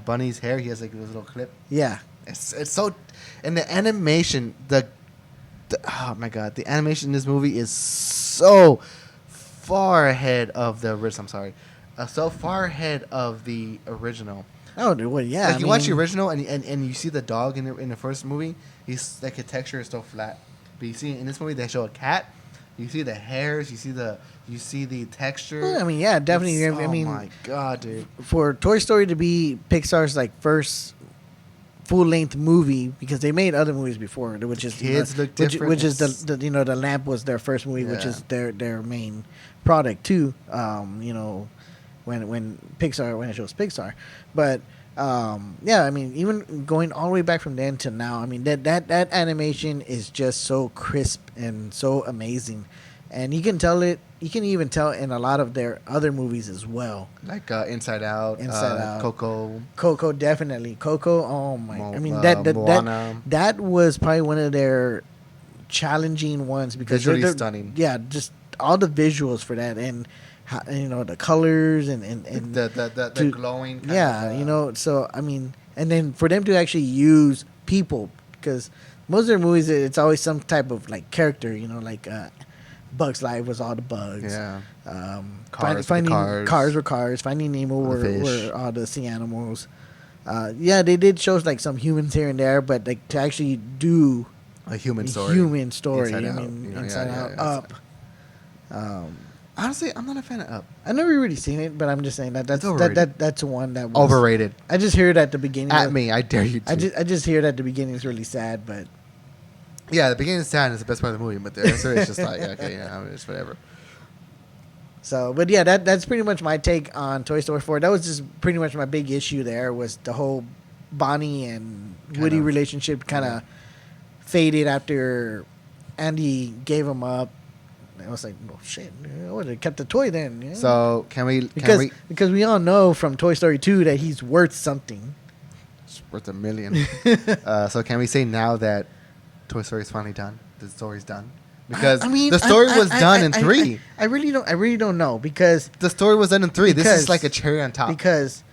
Bunny's hair, he has like this little clip. Yeah, it's so, and the animation, oh my god, the animation in this movie is so far ahead of the original. I'm sorry, so far ahead of the original. Oh, well, yeah. Like you watch the original and you see the dog in the first movie, he's like a texture is so flat. But you see in this movie they show a cat. You see the hairs. You see the texture. Well, I mean, yeah, definitely. Oh my god, dude! For Toy Story to be Pixar's like first full length movie, because they made other movies before, which is kids look different. Which is the Lamp was their first movie, which is their main product too. When it shows Pixar, but I mean, even going all the way back from then to now, I mean that animation is just so crisp and so amazing, and you can even tell in a lot of their other movies as well, like Inside Out, Coco, definitely Coco. Oh my! I mean that was probably one of their challenging ones because visually stunning. Yeah, just all the visuals for that and. The colors and the glowing so I mean, and then for them to actually use people, because most of their movies it's always some type of like character, like Bugs Life was all the bugs, finding cars, Finding Nemo were all the sea animals. They did shows like some humans here and there, but like to actually do a human story, Inside Out, Up. Honestly, I'm not a fan of Up. I've never really seen it, but I'm just saying that's one that was overrated. I just hear it at the beginning. I dare you to. I just hear it at the beginning. It's really sad, but yeah, the beginning is sad. Is the best part of the movie, but the rest of it's just like okay, it's whatever. So, but yeah, that's pretty much my take on Toy Story 4. That was just pretty much my big issue. There was the whole Bonnie and Woody relationship kind of faded after Andy gave him up. I was like, "Oh shit! I would have kept the toy then." Yeah. So because we all know from Toy Story 2 that he's worth something. It's worth $1 million. So can we say now that Toy Story is finally done? The story's done because the story was done in 3. I really don't know because the story was done in 3. This is like a cherry on top because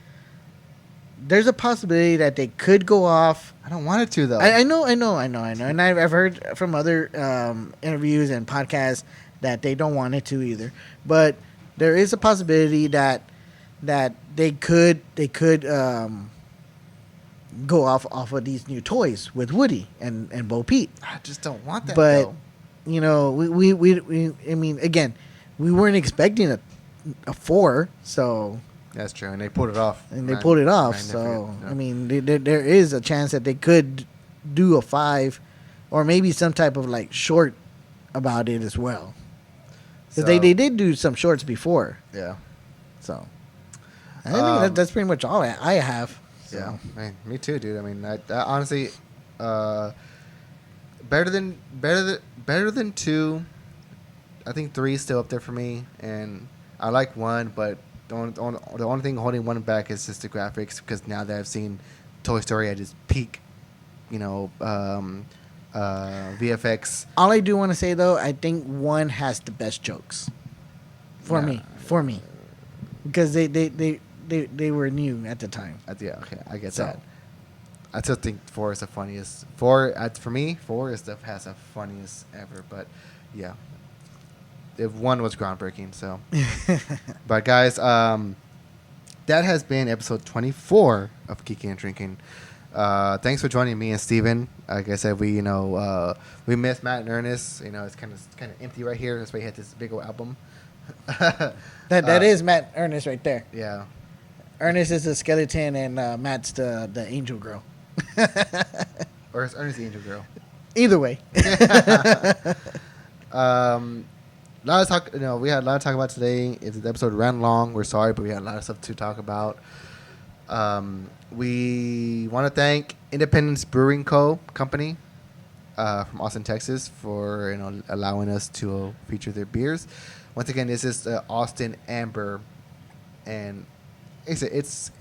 there's a possibility that they could go off. I don't want it to though. I know, and I've heard from other interviews and podcasts that they don't want it to either, but there is a possibility that they could go off of these new toys with Woody and Bo Peep. I just don't want that. But though. we I mean, again, we weren't expecting a 4, so that's true, and they pulled it off. So I mean, there is a chance that they could do a 5, or maybe some type of like short about it as well. Because they did do some shorts before. Yeah. So I think that's pretty much all I have. So. Yeah, man, me too, dude. I mean, I honestly, better than 2. I think 3 is still up there for me, and I like 1, but the only thing holding 1 back is just the graphics. Because now that I've seen Toy Story at its peak, VFX. All I do want to say though, I think one has the best jokes for me, because they were new at the time. Okay, I get that. I still think 4 is the funniest. 4 for me, 4 has the funniest ever. But yeah, if 1 was groundbreaking. So, but guys, that has been episode 24 of Geeking and Drinking. Thanks for joining me and Steven. Like I said, we missed Matt and Ernest. It's kind of empty right here. That's why he had this big old album. that is Matt Ernest right there. Yeah. Ernest is the skeleton and Matt's the angel girl. Or is Ernest the angel girl? Either way. A lot of talk. We had a lot to talk about today. The episode ran long. We're sorry, but we had a lot of stuff to talk about. We want to thank Independence Brewing Company from Austin, Texas, for allowing us to feature their beers. Once again, this is Austin Amber, and it's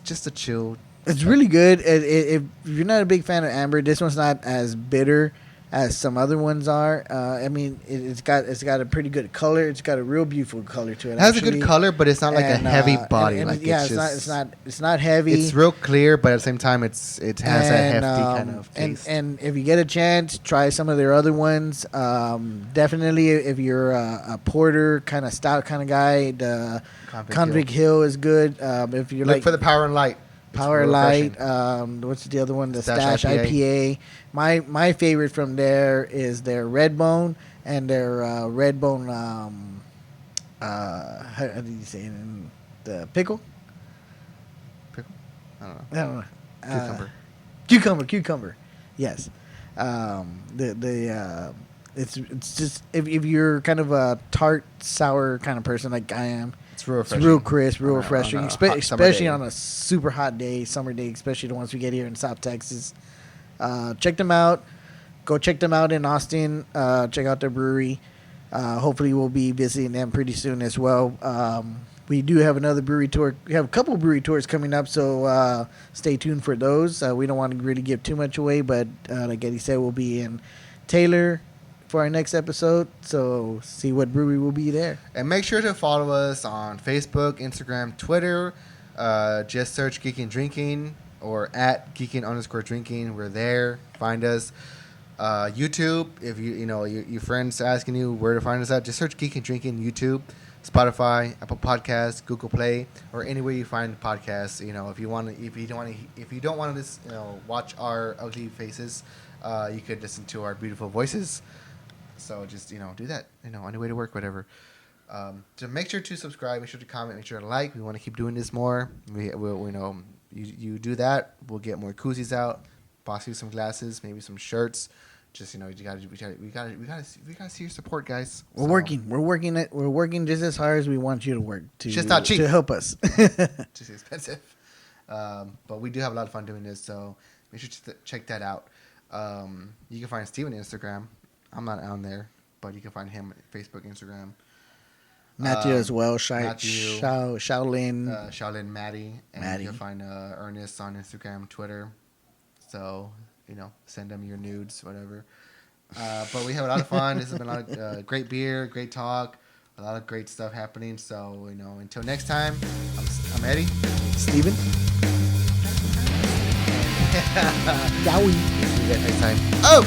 just a chill. It's really good. If you're not a big fan of amber, this one's not as bitter as some other ones are. I mean, it's got a pretty good color. It's got a real beautiful color to it. It has a good color, but it's not like a heavy body. It's not heavy. It's real clear, but at the same time, it has that hefty kind of taste. And if you get a chance, try some of their other ones. Definitely, if you're a porter kind of stout kind of guy, the Convict Hill is good. If you're look for the Power and Light. Power Light. What's the other one? The Stash IPA. My favorite from there is their Redbone and their Redbone. How do you say it? The pickle? Pickle? I don't know. Cucumber. Yes. It's just if you're kind of a tart sour kind of person like I am. It's real refreshing. It's real crisp, real refreshing, especially on a super hot day, summer day, especially the ones we get here in South Texas. Check them out. Go check them out in Austin. Check out their brewery. Hopefully, we'll be visiting them pretty soon as well. We do have another brewery tour. We have a couple brewery tours coming up, so stay tuned for those. We don't want to really give too much away, but like Eddie said, we'll be in Taylor for our next episode, so see what brewery will be there. And make sure to follow us on Facebook, Instagram, Twitter. Just search Geeking and Drinking or at Geeking_Drinking. We're there. Find us. YouTube, if your friends asking you where to find us at, just search Geeking and Drinking, YouTube, Spotify, Apple Podcasts, Google Play, or anywhere you find podcasts. If you don't want to watch our ugly faces, you could listen to our beautiful voices. So just do that on your way to work, whatever. To make sure to subscribe, make sure to comment, make sure to like. We want to keep doing this more. You do that, we'll get more koozies out, possibly some glasses, maybe some shirts. Just we gotta see your support, guys. We're working just as hard as we want you to work. It's just not cheap to help us. Just expensive. But we do have a lot of fun doing this, so make sure to check that out. You can find Steven on Instagram. I'm not on there, but you can find him on Facebook, Instagram. Matthew as well. Shaolin. Shaolin Maddie. And you can find Ernest on Instagram, Twitter. So, send them your nudes, whatever. But we have a lot of fun. This has been a lot of great beer, great talk, a lot of great stuff happening. So, until next time, I'm Eddie. Steven. Yowie. See you guys next time. Oh!